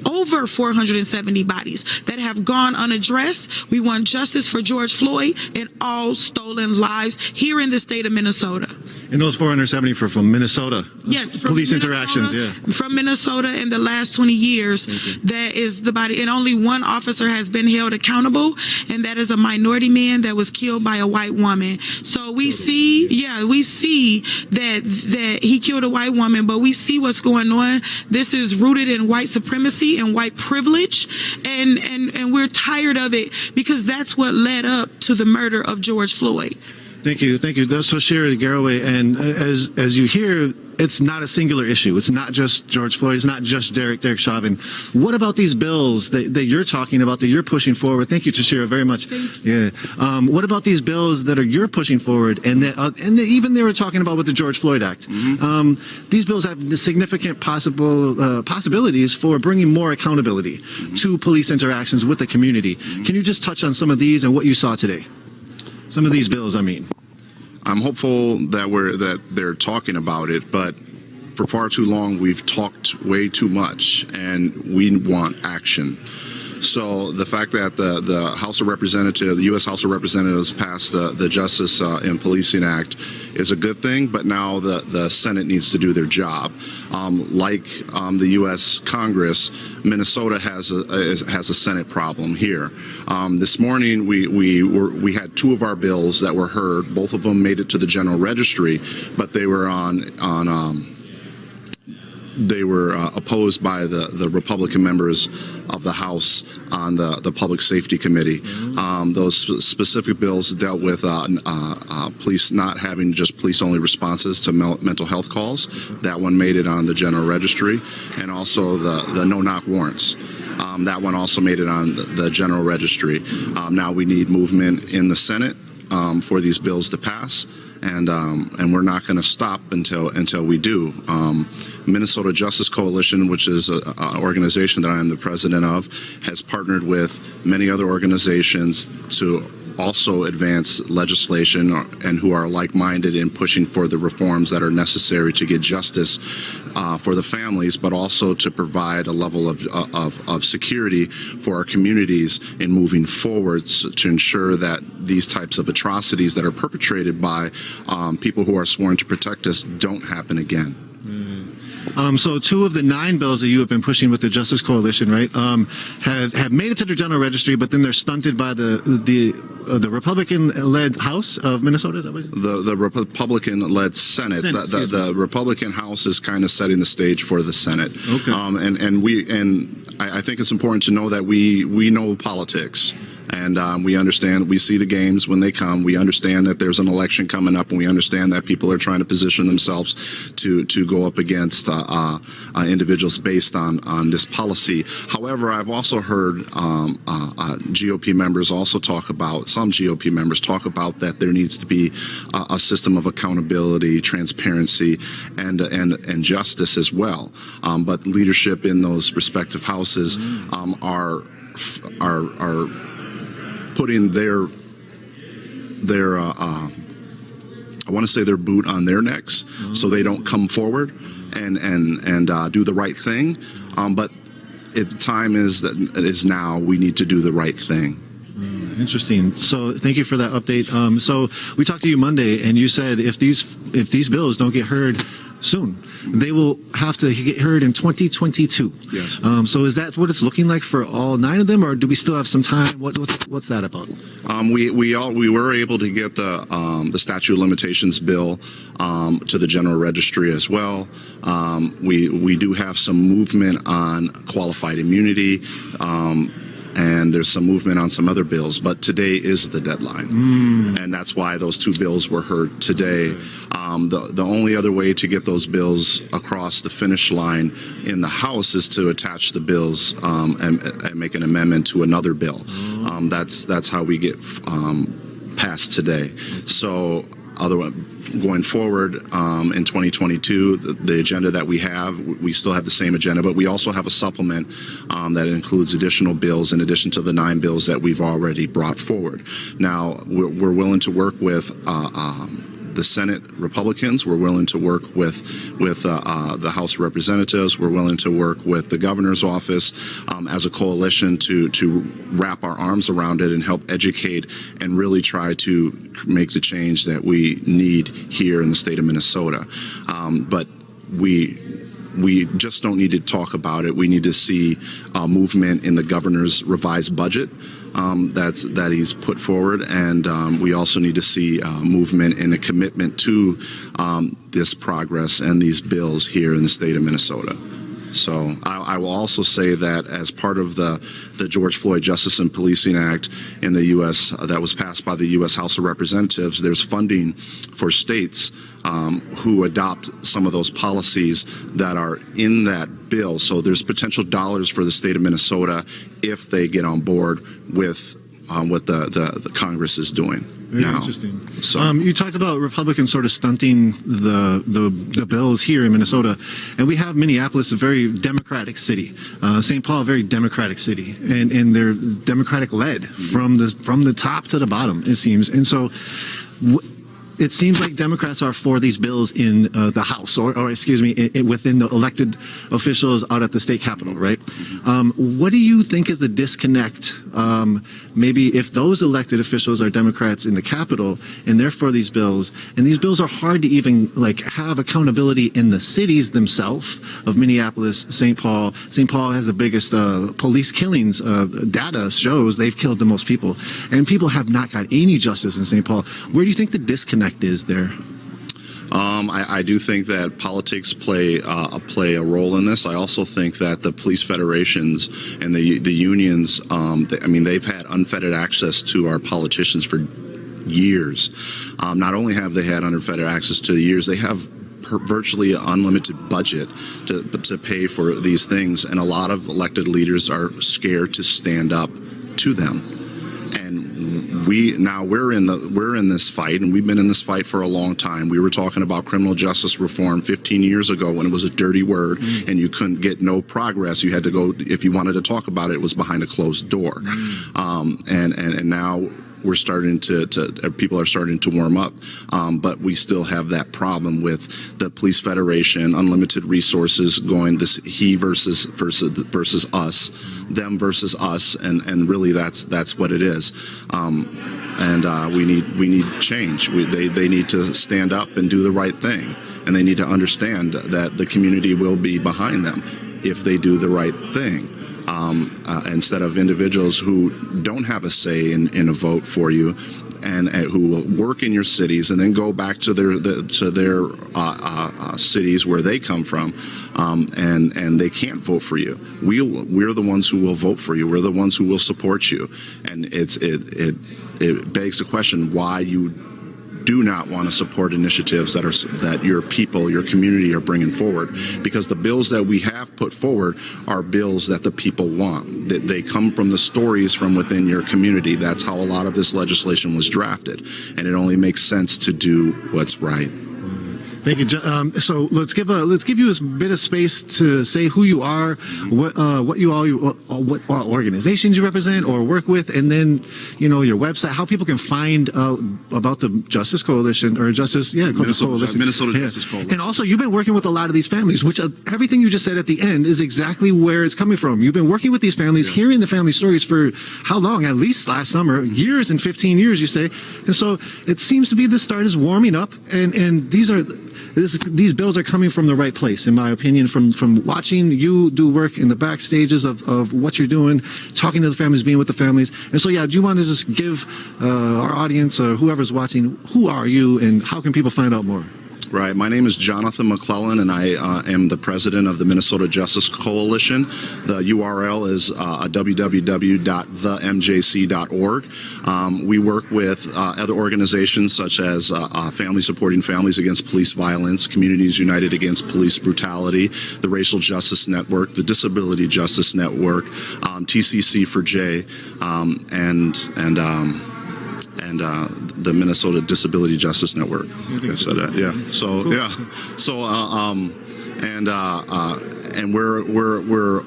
Over 470 bodies that have gone unaddressed. We want justice for George Floyd and all stolen lives here in the state of Minnesota.
And those 470 from Minnesota?
Yes. From
police
Minnesota,
interactions, yeah.
From Minnesota in the last 20 years, that is the body. And only one officer has been held accountable, and that is a minority man that was killed by a white woman. So we see that he killed a white woman, but we see what's going on. This is rooted in white supremacy and white privilege, and we're tired of it because that's what led up to the murder of George Floyd.
Thank you. That's Tashira Garraway, and as you hear, it's not a singular issue. It's not just George Floyd. It's not just Derek Chauvin. What about these bills that you're talking about, that you're pushing forward? Thank you, Tashira, very much. Yeah. What about these bills that you're pushing forward, and even they were talking about with the George Floyd Act? These bills have significant possibilities for bringing more accountability to police interactions with the community. Can you just touch on some of these and what you saw today? Some of these bills, I mean.
I'm hopeful that they're talking about it, but for far too long we've talked way too much, and we want action. So the fact that the House of Representatives, the U.S. House of Representatives passed the Justice in Policing Act is a good thing, but now the Senate needs to do their job. Like the U.S. Congress, Minnesota has a Senate problem here. This morning we had 2 of our bills that were heard. Both of them made it to the General Registry, but they were on they were opposed by the Republican members of the House on the Public Safety Committee. Those specific bills dealt with police not having just police-only responses to mental health calls. That one made it on the General Registry, and also the no-knock warrants. That one also made it on the General Registry. Now we need movement in the Senate for these bills to pass. And we're not going to stop until we do. Minnesota Justice Coalition, which is an organization that I am the president of, has partnered with many other organizations to also advance legislation and who are like-minded in pushing for the reforms that are necessary to get justice for the families, but also to provide a level of security for our communities in moving forwards to ensure that these types of atrocities that are perpetrated by people who are sworn to protect us don't happen again.
So 2 of the 9 bills that you have been pushing with the Justice Coalition, right, have made it to the General Registry, but then they're stunted by the Republican-led House of Minnesota. Is that what
the Republican-led Senate. The Republican House is kind of setting the stage for the Senate. Okay. I think it's important to know that we know politics. And we understand, we see the games when they come. We understand that there's an election coming up, and we understand that people are trying to position themselves to go up against individuals based on this policy. However, I've also heard GOP members also talk about, some GOP members talk about that there needs to be a system of accountability, transparency, and justice as well. But leadership in those respective houses are putting their I want to say their boot on their necks, so they don't come forward and do the right thing. But the time is now. We need to do the right thing.
Interesting. So thank you for that update. So we talked to you Monday, and you said if these bills don't get heard soon, they will have to get heard in 2022.
Yes.
So is that what it's looking like for all 9 of them, or do we still have some time? What's that about?
We were able to get the statute of limitations bill to the General Registry as well. We do have some movement on qualified immunity. And there's some movement on some other bills, but today is the deadline. And that's why those 2 bills were heard today. The only other way to get those bills across the finish line in the House is to attach the bills and make an amendment to another bill. That's how we get passed today. So going forward in 2022, the agenda that we have, we still have the same agenda, but we also have a supplement that includes additional bills in addition to the 9 bills that we've already brought forward. Now, we're willing to work with the Senate Republicans. We're willing to work with the House of Representatives. We're willing to work with the governor's office as a coalition to wrap our arms around it and help educate and really try to make the change that we need here in the state of Minnesota. But we just don't need to talk about it. We need to see movement in the governor's revised budget that he's put forward, and we also need to see movement and a commitment to this progress and these bills here in the state of Minnesota. So I will also say that as part of the George Floyd Justice and Policing Act in the U.S. That was passed by the U.S. House of Representatives, there's funding for states who adopt some of those policies that are in that bill. So there's potential dollars for the state of Minnesota if they get on board with what the Congress is doing.
Very
now.
Interesting.
So,
you talked about Republicans sort of stunting the bills here in Minnesota, and we have Minneapolis, a very Democratic city. St. Paul, a very Democratic city, and they're Democratic led from the top to the bottom, it seems. And so, it seems like Democrats are for these bills in the House, or excuse me, within the elected officials out at the state capitol, right? What do you think is the disconnect? Maybe if those elected officials are Democrats in the Capitol and they're for these bills, and these bills are hard to even have accountability in the cities themselves of Minneapolis, St. Paul. St. Paul has the biggest police killings. Data shows they've killed the most people, and people have not got any justice in St. Paul. Where do you think the disconnect is there?
I do think that politics play a role in this. I also think that the police federations and the unions, they've had unfettered access to our politicians for years. Not only have they had unfettered access to the years, they have virtually unlimited budget to pay for these things, and a lot of elected leaders are scared to stand up to them. And we're in this fight, and we've been in this fight for a long time. We were talking about criminal justice reform 15 years ago when it was a dirty word, and you couldn't get no progress. You had to go, if you wanted to talk about it, it was behind a closed door. And now we're starting to people are starting to warm up, but we still have that problem with the police federation, unlimited resources, going this he versus us, them versus us, and really that's what it is. We need change. They need to stand up and do the right thing, and they need to understand that the community will be behind them if they do the right thing. Instead of individuals who don't have a say in a vote for you, and who will work in your cities and then go back to their cities where they come from, and they can't vote for you. We're the ones who will vote for you. We're the ones who will support you, and it begs the question why you do not want to support initiatives that your people, your community are bringing forward, because the bills that we have put forward are bills that the people want. They come from the stories from within your community. That's how a lot of this legislation was drafted, and it only makes sense to do what's right.
Thank you. So let's give you a bit of space to say who you are, what organizations you represent or work with, and then your website, how people can find out about the Justice Coalition or
Minnesota Justice Coalition.
And also, you've been working with a lot of these families, which everything you just said at the end is exactly where it's coming from. You've been working with these families, hearing the family stories for how long? At least last summer, years and 15 years, you say. And so it seems to be the start is warming up, and these bills are coming from the right place, in my opinion, from watching you do work in the back stages of what you're doing, talking to the families, being with the families. And so, do you want to just give our audience or whoever's watching, who are you and how can people find out more?
Right. My name is Jonathan McClellan, and I am the president of the Minnesota Justice Coalition. The URL is www.themjc.org. We work with other organizations such as Families Supporting Families Against Police Violence, Communities United Against Police Brutality, the Racial Justice Network, the Disability Justice Network, TCC4J, and the Minnesota Disability Justice Network. I said that. Yeah. So cool. Yeah. So and we're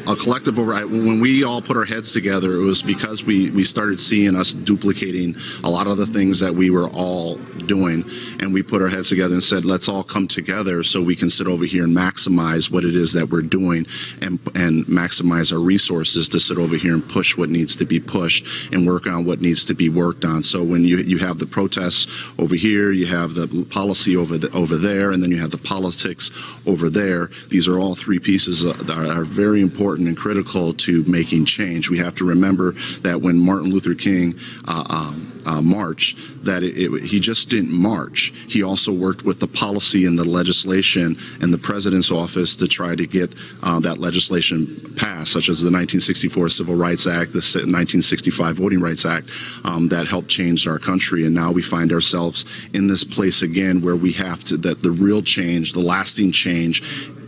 a collective over. When we all put our heads together, it was because we started seeing us duplicating a lot of the things that we were all doing, and we put our heads together and said, let's all come together so we can sit over here and maximize what it is that we're doing, and maximize our resources to sit over here and push what needs to be pushed and work on what needs to be worked on. So when you have the protests over here, you have the policy over there, and then you have the politics over there. These are all three pieces that are very important and critical to making change. We have to remember that when Martin Luther King marched, that he just didn't march. He also worked with the policy and the legislation and the president's office to try to get that legislation passed, such as the 1964 Civil Rights Act, the 1965 Voting Rights Act, that helped change our country. And now we find ourselves in this place again where we have to, that the real change, the lasting change,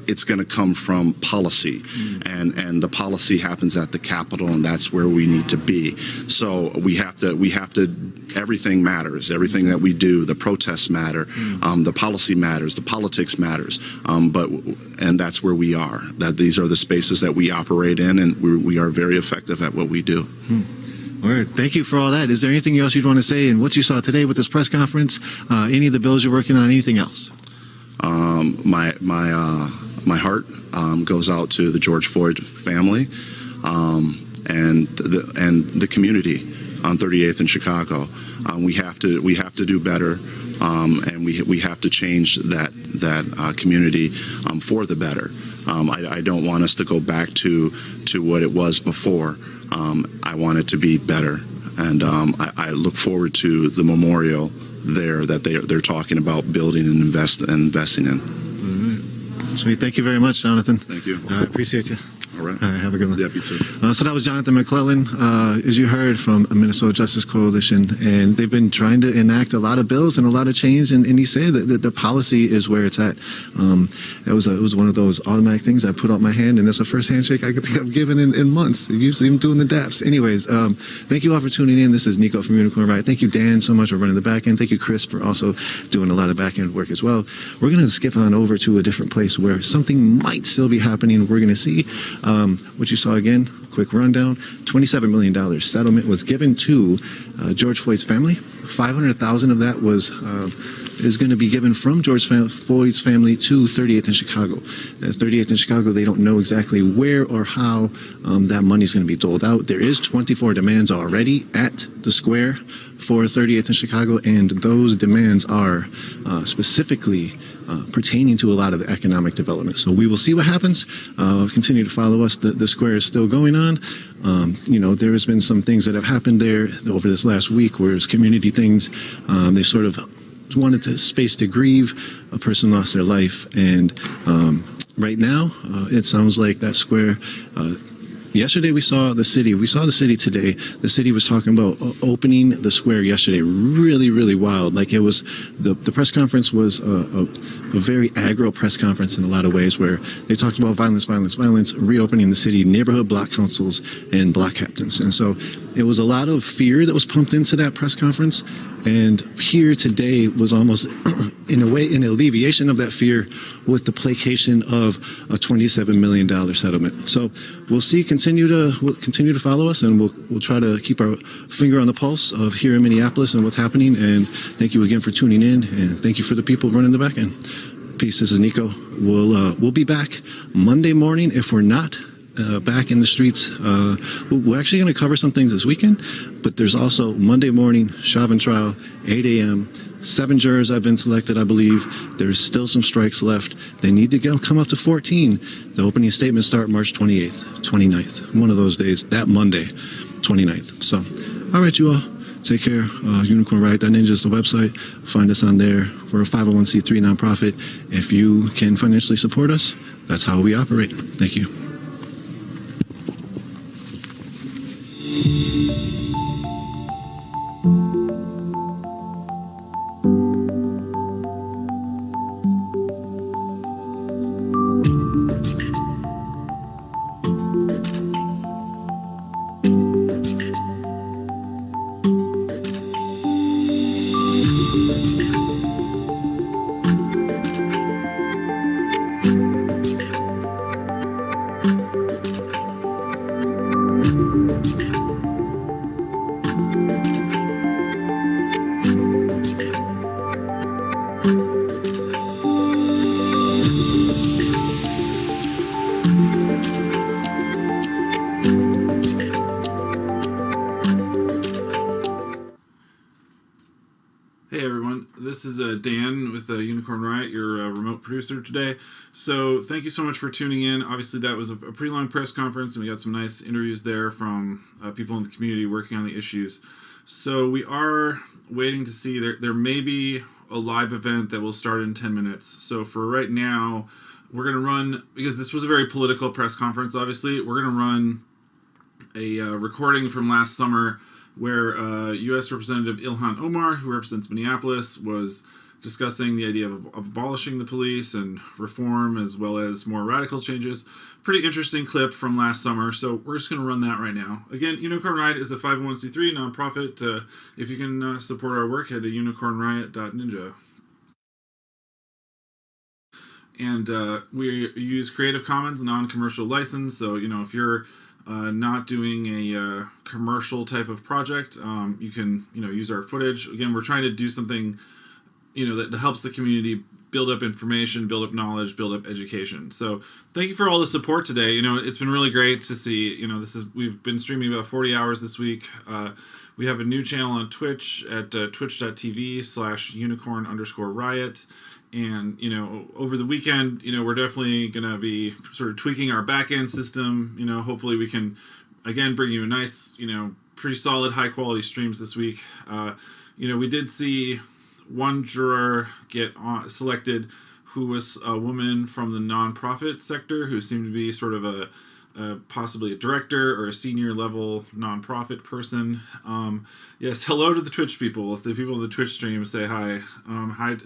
it's going to come from policy, and the policy happens at the Capitol, and that's where we need to be. So we have to. Everything matters. Everything that we do, the protests matter, the policy matters, the politics matters. And that's where we are. That these are the spaces that we operate in, and we are very effective at what we do.
All right. Thank you for all that. Is there anything else you'd want to say in what you saw today with this press conference? Any of the bills you're working on? Anything else?
My heart goes out to the George Floyd family and the community on 38th in Chicago. We have to do better, and we have to change that community for the better. I don't want us to go back to what it was before. I want it to be better, and I look forward to the memorial there that they're talking about building and investing in.
All right. Sweet. Thank you very much, Jonathan.
Thank you.
I appreciate you.
All right.
All right, have a good one.
Yeah, you too.
So that was Jonathan McClellan, as you heard, from Minnesota Justice Coalition, and they've been trying to enact a lot of bills and a lot of change, and he said that the policy is where it's at. It was one of those automatic things. I put out my hand, and that's the first handshake I think I've given in months. Usually I'm doing the daps. Anyways, thank you all for tuning in. This is Nico from Unicorn Riot. Thank you, Dan, so much for running the back end. Thank you, Chris, for also doing a lot of back end work as well. We're going to skip on over to a different place where something might still be happening. We're going to see what you saw again. Quick rundown. $27 million settlement was given to George Floyd's family. $500,000 of that is going to be given from George Floyd's family to 38th in Chicago. 38th in Chicago, they don't know exactly where or how that money is going to be doled out. There is 24 demands already at the square for 38th in Chicago, and those demands are specifically pertaining to a lot of the economic development. So we will see what happens. Continue to follow us. The square is still going on. There has been some things that have happened there over this last week, where it's community things. They sort of wanted space to grieve. A person lost their life, and right now it sounds like that square. Yesterday we saw the city. We saw the city today. The city was talking about opening the square yesterday. Really, really wild. Like, it was the press conference was a very aggro press conference in a lot of ways, where they talked about violence, reopening the city, neighborhood block councils, and block captains. And so it was a lot of fear that was pumped into that press conference. And here today was almost, in a way, an alleviation of that fear with the placation of a $27 million settlement. So we'll see. Continue to follow us, and we'll try to keep our finger on the pulse of here in Minneapolis and what's happening. And thank you again for tuning in, and thank you for the people running the back end. Peace. This is Nico. We'll be back Monday morning. If we're not back in the streets, we're actually going to cover some things this weekend, but there's also Monday morning Chauvin trial, 8 a.m. 7 jurors have been selected, I believe. There's still some strikes left. They need to come up to 14. The opening statements start March 28th, 29th, one of those days, that Monday, 29th. So, all right, you all. Take care. UnicornRiot.ninja is the website. Find us on there. We're a 501c3 nonprofit. If you can financially support us, that's how we operate. Thank you.
Hey everyone, this is Dan with Unicorn Riot, your remote producer today. So thank you so much for tuning in. Obviously that was a pretty long press conference, and we got some nice interviews there from people in the community working on the issues. So we are waiting to see, there may be a live event that will start in 10 minutes. So for right now, we're going to run, because this was a very political press conference, obviously, we're going to run a recording from last summer where U.S. Representative Ilhan Omar, who represents Minneapolis, was discussing the idea of abolishing the police and reform, as well as more radical changes. Pretty interesting clip from last summer, so we're just going to run that right now. Again, Unicorn Riot is a 501c3 nonprofit. If you can support our work, head to unicornriot.ninja. And we use Creative Commons non-commercial license, so if you're not doing a commercial type of project, you can use our footage. Again, we're trying to do something that helps the community build up information, build up knowledge, build up education. So thank you for all the support today. It's been really great to see. We've been streaming about 40 hours this week. We have a new channel on Twitch at twitch.tv/unicorn_riot. And, over the weekend, we're definitely going to be sort of tweaking our back-end system. Hopefully we can, again, bring you a nice, pretty solid, high-quality streams this week. We did see one juror get selected who was a woman from the nonprofit sector who seemed to be sort of a possibly a director or a senior level nonprofit person. Yes, hello to the Twitch people. If the people in the Twitch stream say hi. Hi.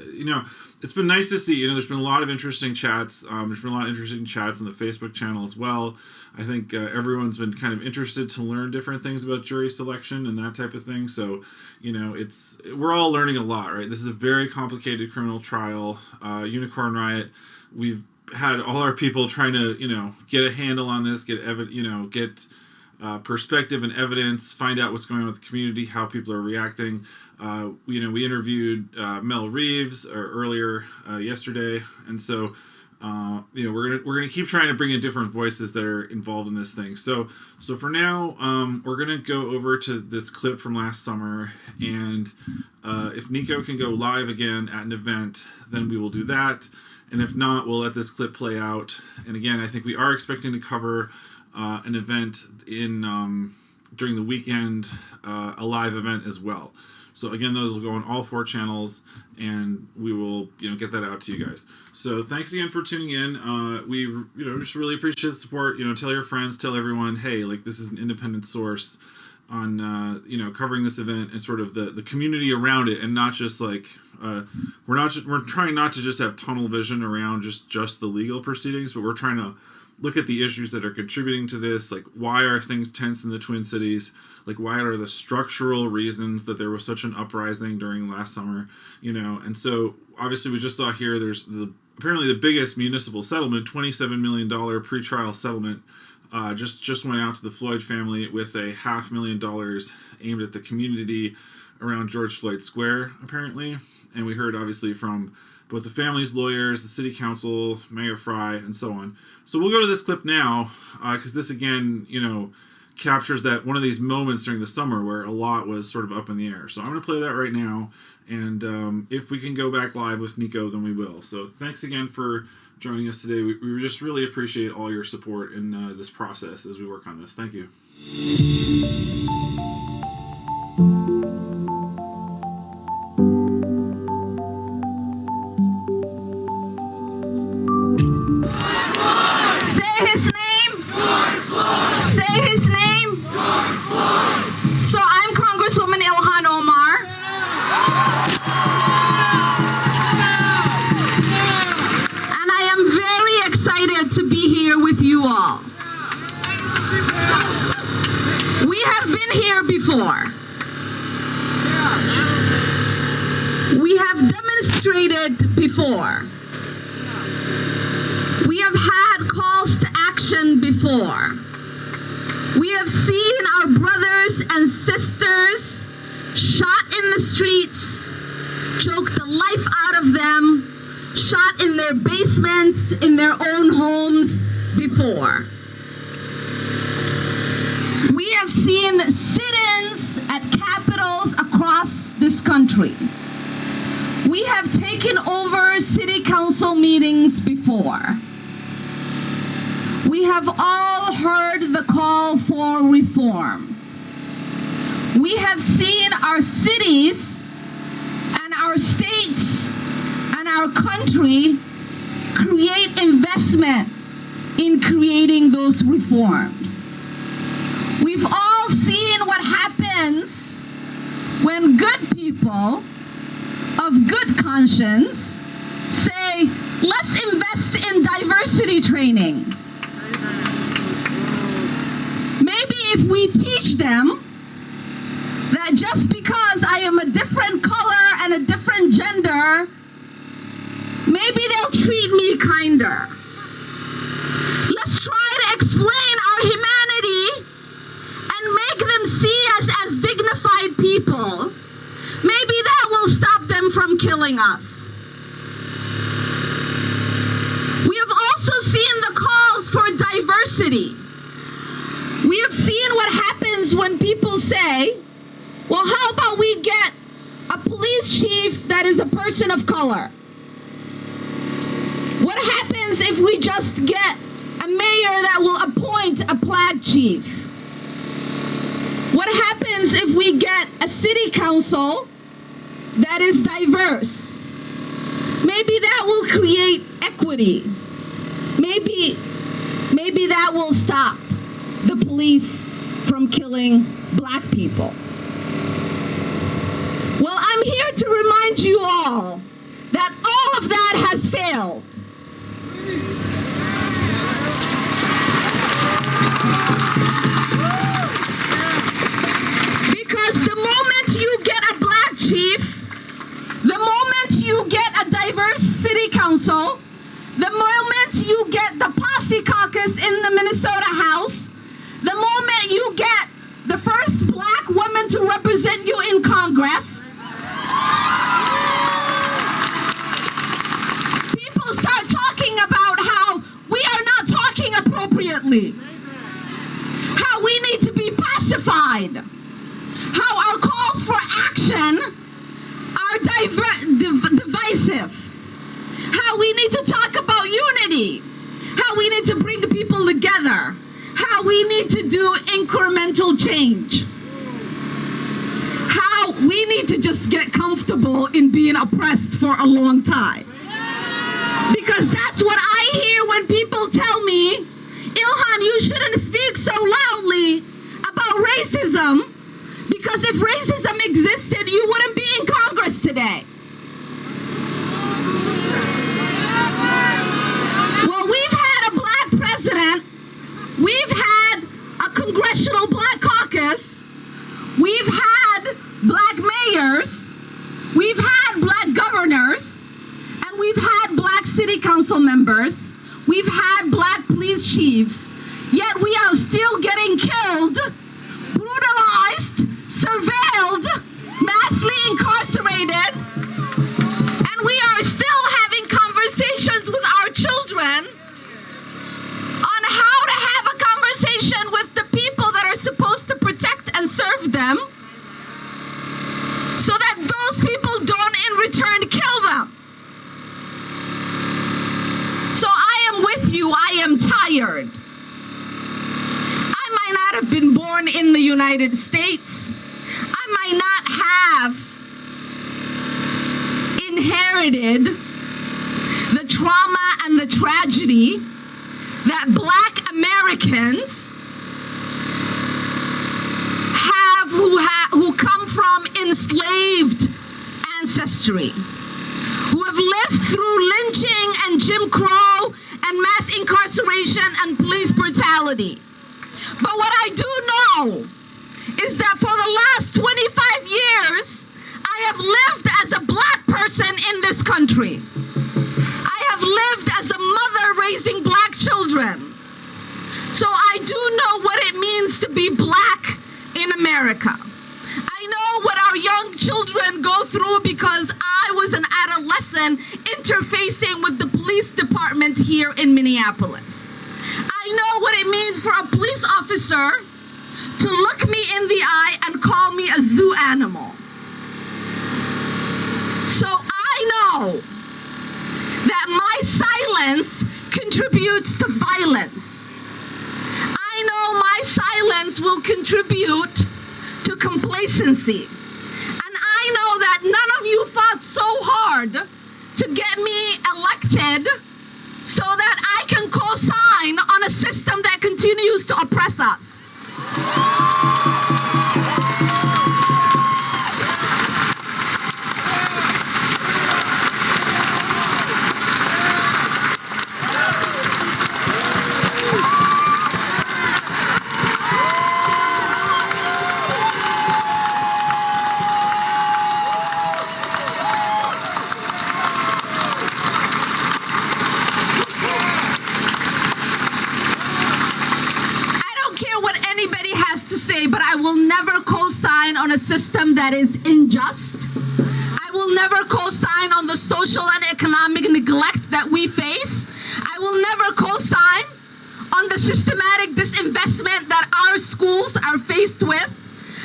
It's been nice to see. There's been a lot of interesting chats. There's been a lot of interesting chats on the Facebook channel as well. I think everyone's been kind of interested to learn different things about jury selection and that type of thing. So, we're all learning a lot, right? This is a very complicated criminal trial. Unicorn Riot. We've had all our people trying to, get a handle on this, get perspective and evidence, find out what's going on with the community, how people are reacting. We interviewed Mel Reeves earlier yesterday, and so we're gonna keep trying to bring in different voices that are involved in this thing. So for now, we're gonna go over to this clip from last summer, and if Nico can go live again at an event, then we will do that. And if not, we'll let this clip play out. And again, I think we are expecting to cover an event during the weekend, a live event as well. So again, those will go on all 4 channels, and we will get that out to you guys. So thanks again for tuning in. We just really appreciate the support. Tell your friends, tell everyone, hey, this is an independent source on covering this event and sort of the community around it, and not just we're trying not to just have tunnel vision around just the legal proceedings, but we're trying to look at the issues that are contributing to this. Why are things tense in the Twin Cities? Why are the structural reasons that there was such an uprising during last summer? And so obviously we just saw here there's apparently the biggest municipal settlement, $27 million pretrial settlement, just went out to the Floyd family with a $500,000 aimed at the community around George Floyd Square, apparently. And we heard obviously from both the family's lawyers, the city council, Mayor Fry, and so on. So we'll go to this clip now, because this again, captures that one of these moments during the summer where a lot was sort of up in the air. So I'm going to play that right now, and if we can go back live with Nico, then we will. So thanks again for joining us today. We just really appreciate all your support in this process as we work on this. Thank you.
Say his name. Say his name. So I'm Congresswoman Ilhan Omar. And I am very excited to be here with you all. We have been here before. We have demonstrated before. We have had calls to action before. We have seen our brothers and sisters shot in the streets, choked the life out of them, shot in their basements, in their own homes before. We have seen sit-ins at capitals across this country. We have taken over city council meetings before. We have all heard the call for reform. We have seen our cities and our states and our country create investment in creating those reforms. We've all seen what happens when good people of good conscience say, let's invest in diversity training. Maybe if we teach them that just because I am a different color and a different gender, maybe they'll treat me kinder. Let's try to explain our humanity and make them see us as dignified people. Maybe that will stop them from killing us. We have also seen the calls for diversity. We have seen what happens when people say, well, how about we get a police chief that is a person of color? What happens if we just get a mayor that will appoint a plaid chief? What happens if we get a city council that is diverse. Maybe that will create equity. Maybe that will stop the police from killing black people. Well, I'm here to remind you all that all of that has failed. Because the moment you get a black chief, the moment you get a diverse city council, the moment you get the posse caucus in the Minnesota House, the moment you get the first black woman to represent you in Congress, people start talking about how we are not talking appropriately, how we need to be pacified, how our calls for action are divisive, how we need to talk about unity, how we need to bring the people together, how we need to do incremental change, how we need to just get comfortable in being oppressed for a long time. Because that's what I hear when people tell me, Ilhan, you shouldn't speak so loudly about racism, because if racism existed, you wouldn't be in Congress today. Well, we've had a black president, we've had a congressional black caucus, we've had black mayors, we've had black governors, and we've had black city council members, we've had black police chiefs, yet we are still getting killed, brutalized, surveilled, massively incarcerated, and we are still having conversations with our children on how to have a conversation with the people that are supposed to protect and serve them, so that those people don't in return kill them. So I am with you, I am tired. I might not have been born in the United States. I might not have inherited the trauma and the tragedy that black Americans have who come from enslaved ancestry, who have lived through lynching and Jim Crow and mass incarceration and police brutality. But what I do know is that for the last 25 years, I have lived as a black person in this country. I have lived as a mother raising black children. So I do know what it means to be black in America. I know what our young children go through because I was an adolescent interfacing with the police department here in Minneapolis. I know what it means for a police officer to look me in the eye and call me a zoo animal. So I know that my silence contributes to violence. I know my silence will contribute to complacency. And I know that none of you fought so hard to get me elected so that I can co-sign on a system that continues to oppress us. But I will never co-sign on a system that is unjust. I will never co-sign on the social and economic neglect that we face. I will never co-sign on the systematic disinvestment that our schools are faced with.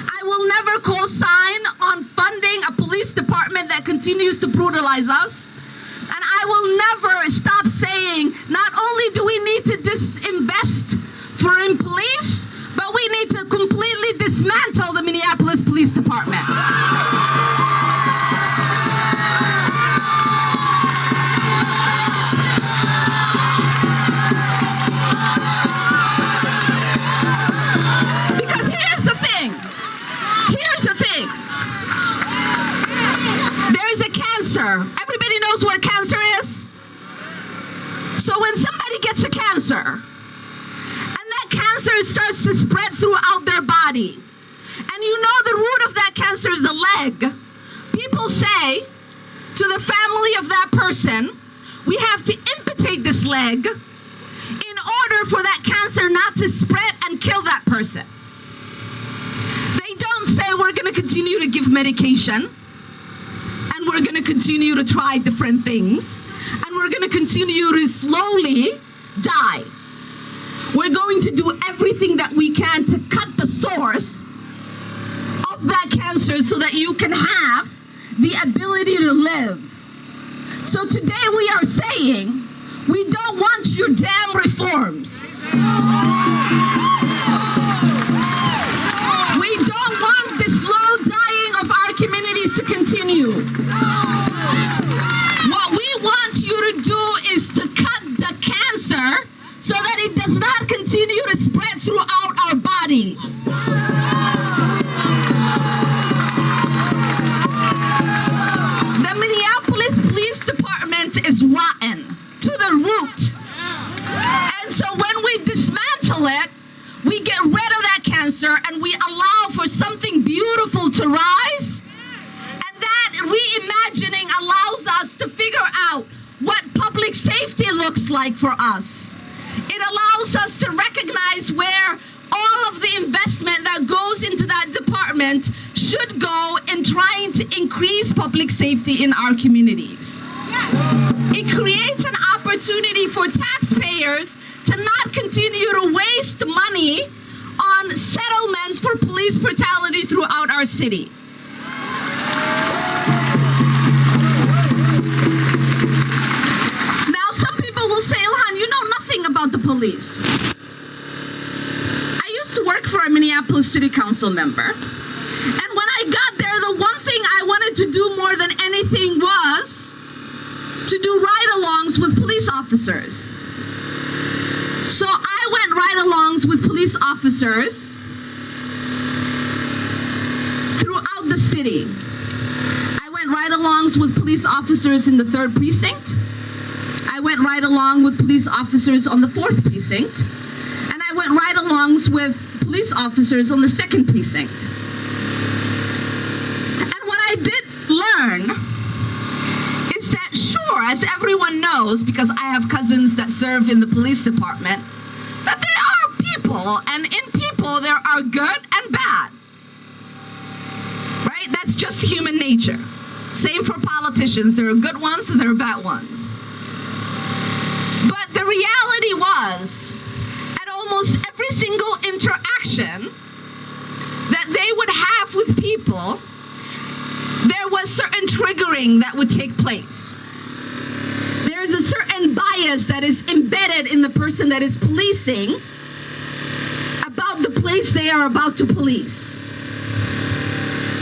I will never co-sign on funding a police department that continues to brutalize us. And I will never stop saying, not only do we need to disinvest in police, but we need to completely dismantle the Minneapolis Police Department. knows what cancer is? So when somebody gets a cancer, and that cancer starts to spread throughout their body, and you know the root of that cancer is the leg, people say to the family of that person, we have to amputate this leg in order for that cancer not to spread and kill that person. They don't say we're going to continue to give medication, and we're going to continue to try different things, and we're going to continue to slowly die. We're going to do everything that we can to cut the source of that cancer so that you can have the ability to live. So today we are saying, we don't want your damn reforms. We don't want the slow dying of our communities to continue. What we want you to do is to cut the cancer so that it does not continue to spread throughout our bodies. The Minneapolis Police Department is rotten to the root. And so when we dismantle it, we get rid of that cancer and we allow for something beautiful to rise. And that reimagining allows us to figure out what public safety looks like for us. It allows us to recognize where all of the investment that goes into that department should go in trying to increase public safety in our communities. It creates an opportunity for taxpayers to not continue to waste money on settlements for police brutality throughout our city. Now, some people will say, Ilhan, you know nothing about the police. I used to work for a Minneapolis City Council member. And when I got there, the one thing I wanted to do more than anything was to do ride-alongs with police officers. So I went ride-alongs with police officers throughout the city. I went ride-alongs with police officers in the 3rd precinct. I went ride-along with police officers on the 4th precinct. And I went ride-alongs with police officers on the 2nd precinct. And what I did learn is that, sure, as everyone knows, because I have cousins that serve in the police department, that there are people, and in people there are good and bad. Right? That's just human nature. Same for politicians. There are good ones and there are bad ones. But the reality was, at almost every single interaction that they would have with people, there was certain triggering that would take place. There is a certain bias that is embedded in the person that is policing about the place they are about to police.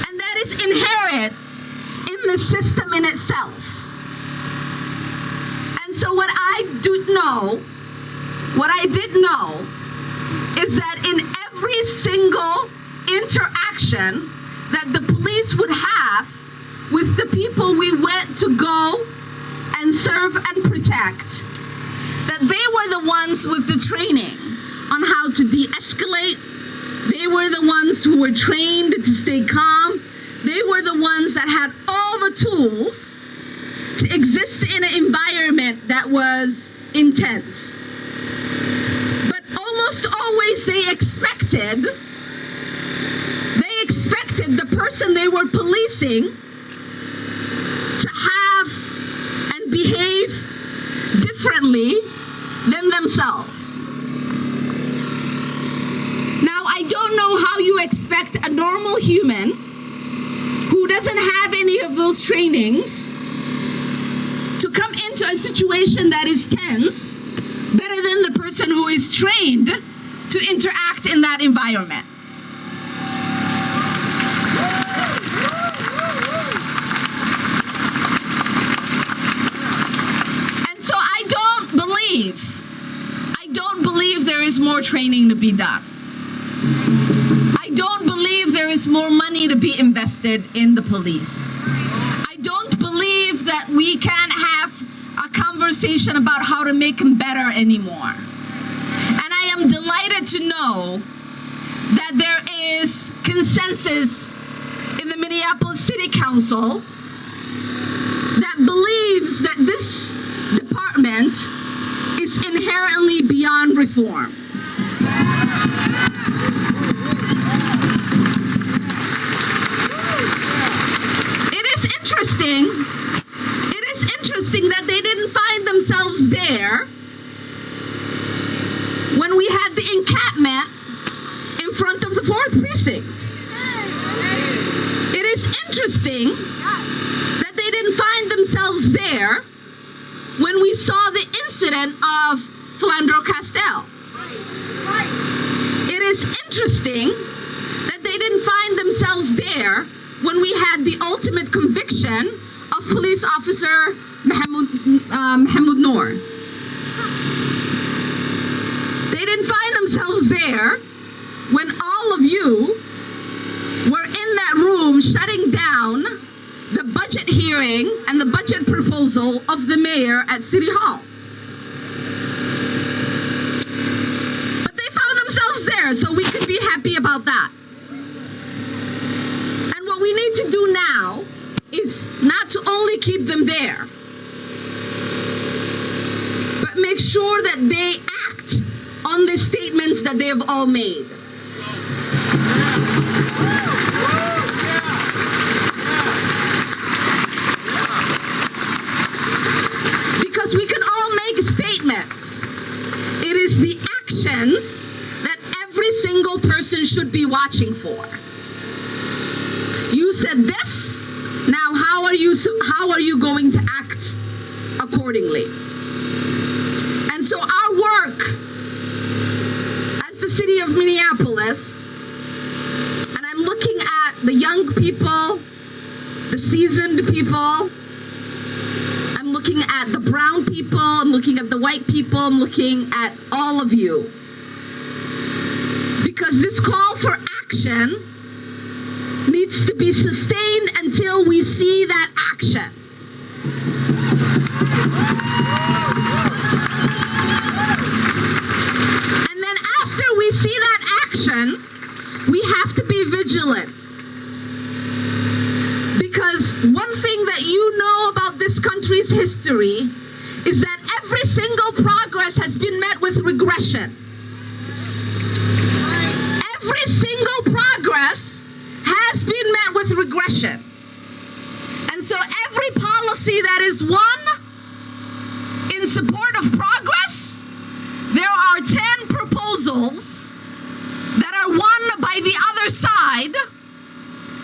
And that is inherent in the system in itself. And so what I did know is that in every single interaction that the police would have with the people we went to go and serve and protect, that they were the ones with the training on how to de-escalate. They were the ones who were trained to stay calm. They were the ones that had all the tools to exist in an environment that was intense. But almost always they expected the person they were policing to have and behave differently than themselves. Now, I don't know how you expect a normal human who doesn't have any of those trainings to come into a situation that is tense better than the person who is trained to interact in that environment. I don't believe there is more training to be done. I don't believe there is more money to be invested in the police. I don't believe that we can have conversation about how to make them better anymore. And I am delighted to know that there is consensus in the Minneapolis City Council that believes that this department is inherently beyond reform. It is interesting that they didn't find themselves there when we had the encampment in front of the 4th Precinct. It is interesting that they didn't find themselves there when we saw the incident of Philandro Castell. It is interesting that they didn't find themselves there when we had the ultimate conviction of police officer Mahmoud Noor. They didn't find themselves there when all of you were in that room shutting down the budget hearing and the budget proposal of the mayor at City Hall. But they found themselves there, so we could be happy about that. And what we need to do now is not to only keep them there, but make sure that they act on the statements that they have all made. Because we can all make statements. It is the actions that every single person should be watching for. You said this, now how are you going to act accordingly? And so our work as the city of Minneapolis, and I'm looking at the young people, the seasoned people, I'm looking at the brown people, I'm looking at the white people, I'm looking at all of you. Because this call for action needs to be sustained until we see that action. And then after we see that action, we have to be vigilant. Because one thing that you know about this country's history is that every single progress has been met with regression. Every single progress has been met with regression. And so every policy that is won in support of progress, there are 10 proposals that are won by the other side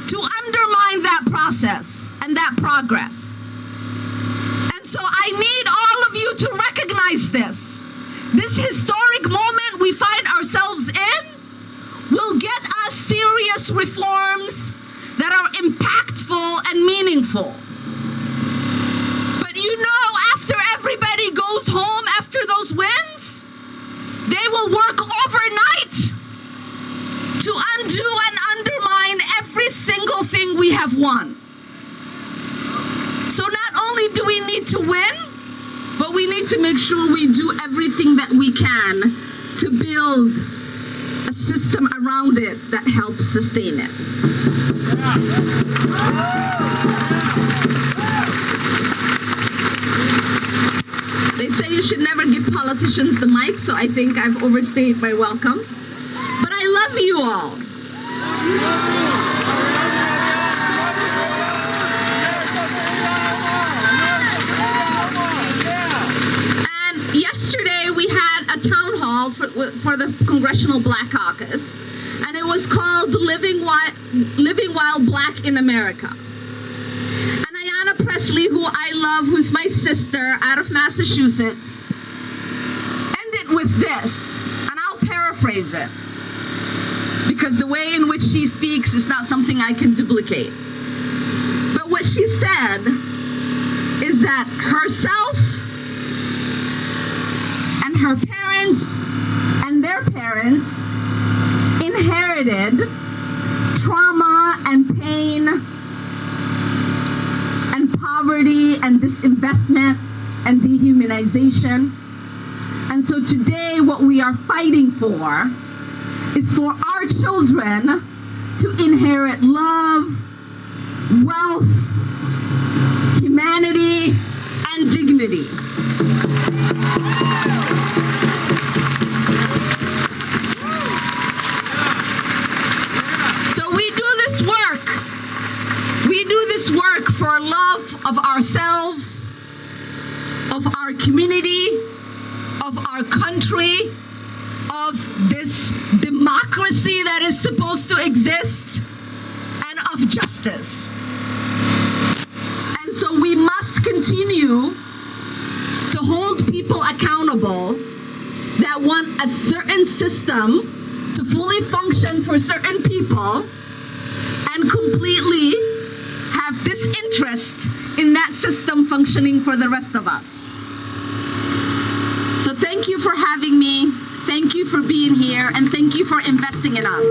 to undermine that process and that progress. And so I need all of you to recognize this. This historic moment we find ourselves in will get us serious reforms that are impactful and meaningful. But you know, after everybody goes home after those wins, they will work overnight to undo and undermine every single thing we have won. So not only do we need to win, but we need to make sure we do everything that we can to build a system around it that helps sustain it. They say you should never give politicians the mic, so I think I've overstayed my welcome. But I love you all. And yesterday we had a town hall for the Congressional Black Caucus, and it was called Living While Black in America. And Ayanna Presley, who I love, who's my sister out of Massachusetts, ended with this, and I'll paraphrase it, because the way in which she speaks is not something I can duplicate. But what she said is that herself and her parents and their parents inherited trauma and pain and poverty and disinvestment and dehumanization. And so today what we are fighting for is for our children to inherit love, wealth, humanity, and dignity. So we do this work. We do this work for love of ourselves, of our community, of our country, of this democracy that is supposed to exist, and of justice. And so we must continue to hold people accountable that want a certain system to fully function for certain people and completely have disinterest in that system functioning for the rest of us. So thank you for having me, thank you for being here, and thank you for investing in us.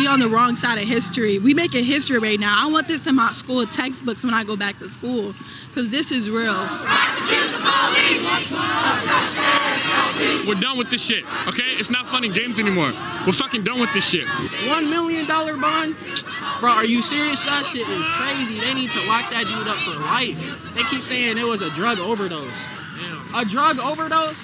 On the wrong side of history. We making history right now. I want this in my school textbooks when I go back to school, because this is real.
We're done with this shit, okay? It's not fun and games anymore. We're fucking done with this shit.
$1 million bond? Bro, are you serious? That shit is crazy. They need to lock that dude up for life. They keep saying it was a drug overdose. A drug overdose?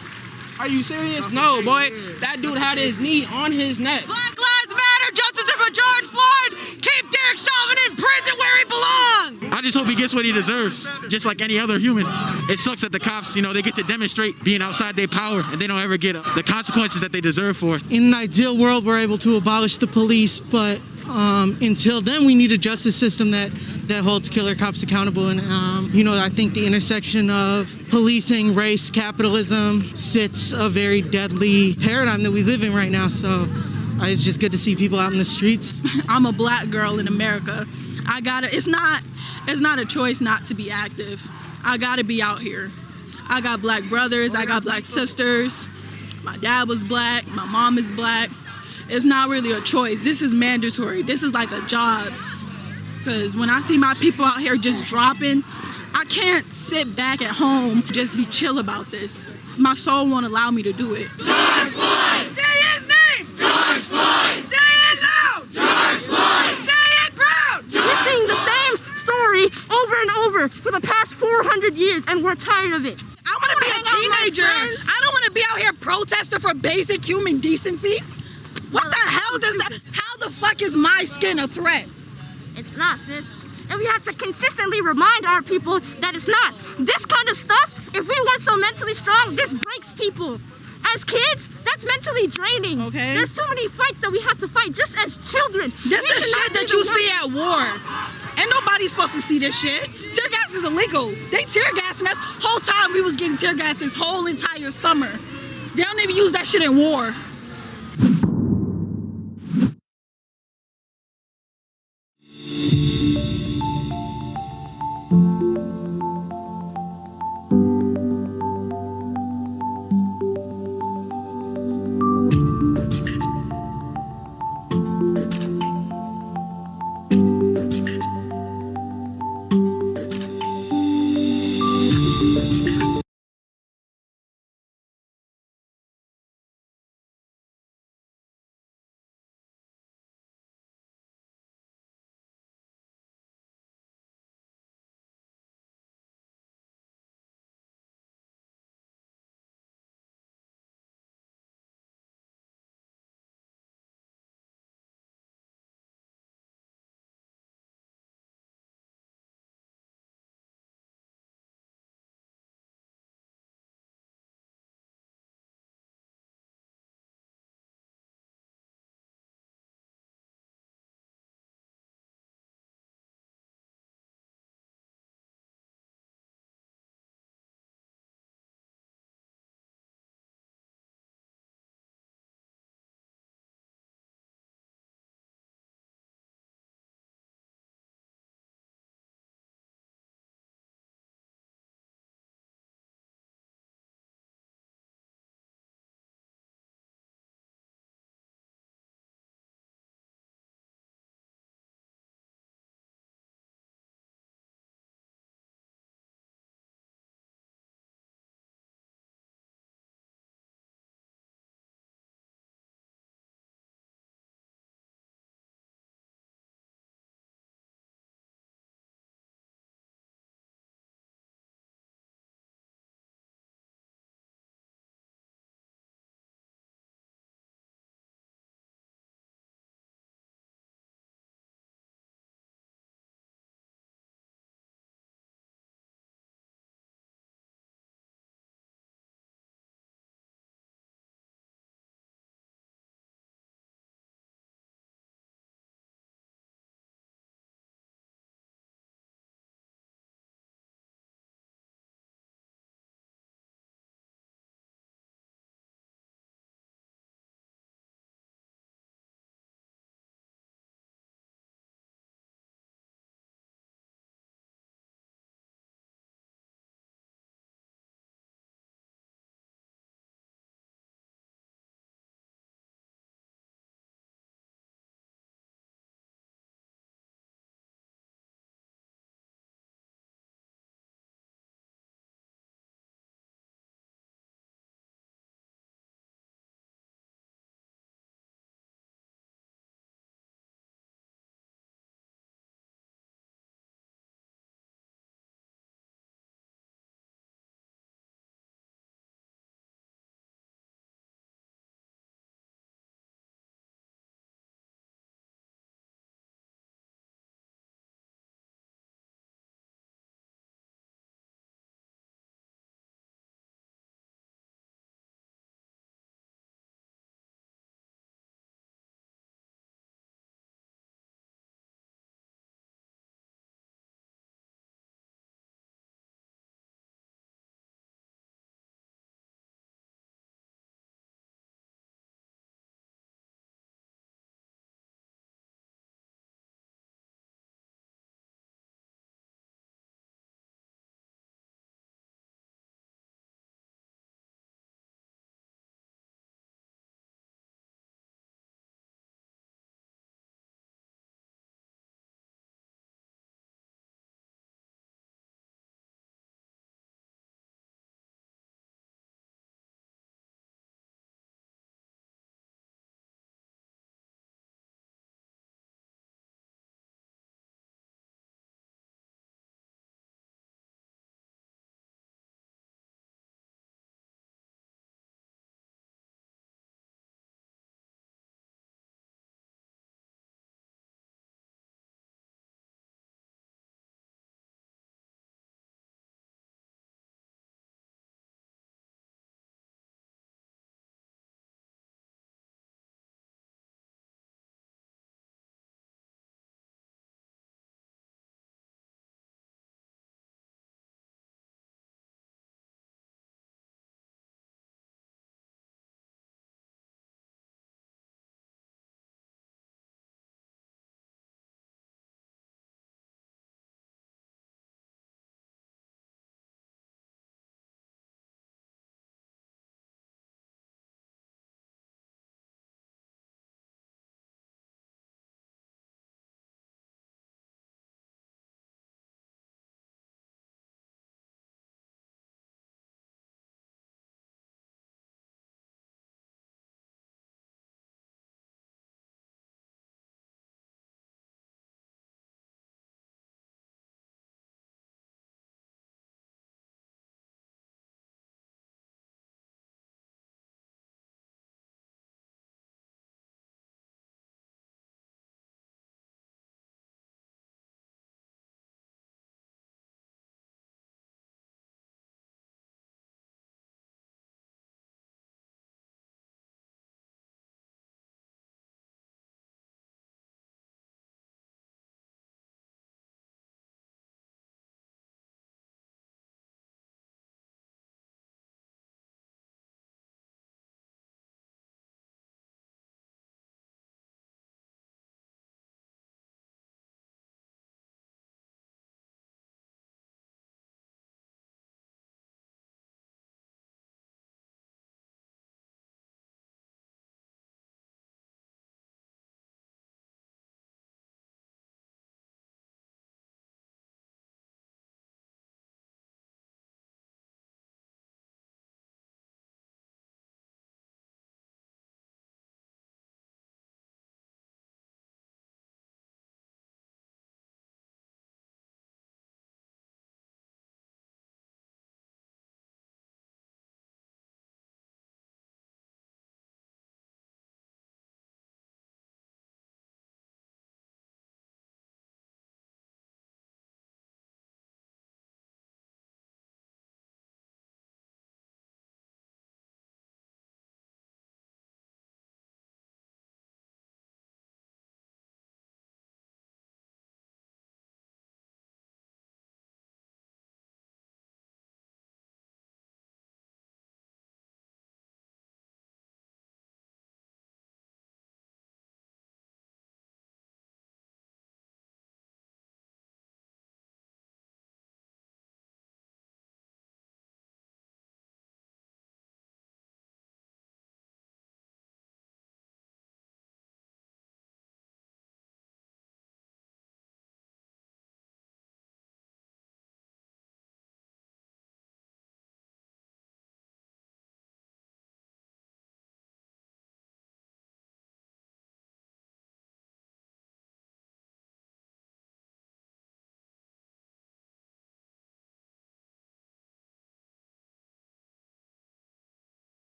Are you serious? No, boy. That dude had his knee on his neck.
Black Lives Matter, justice for George Floyd. Keep Derek Chauvin in prison where he belongs.
I just hope he gets what he deserves, just like any other human. It sucks that the cops, they get to demonstrate being outside their power, and they don't ever get the consequences that they deserve for it.
In an ideal world, we're able to abolish the police, but until then, we need a justice system that holds killer cops accountable. And, I think the intersection of policing, race, capitalism sits a very deadly paradigm that we live in right now. So it's just good to see people out in the streets. I'm a black girl in America. It's not a choice not to be active. I gotta be out here. I got black brothers, I got black sisters. My dad was black, my mom is black. It's not really a choice. This is mandatory. This is like a job. Because when I see my people out here just dropping, I can't sit back at home, just be chill about this. My soul won't allow me to do it.
George Floyd! Say his name! George Floyd! Say it loud! George Floyd! Say it proud!
We're seeing the same story over and over for the past 400 years, and we're tired of it.
I want to be a teenager. I don't want to be out here protesting for basic human decency. What the hell does that? How the fuck is my skin a threat?
It's not, sis. And we have to consistently remind our people that it's not. This kind of stuff, if we weren't so mentally strong, this breaks people. As kids, that's mentally draining. Okay. There's so many fights that we have to fight just as children.
This is shit that you see at war. Ain't nobody supposed to see this shit. Tear gas is illegal. They tear gassing us. Whole time we was getting tear gas this whole entire summer. They don't even use that shit in war.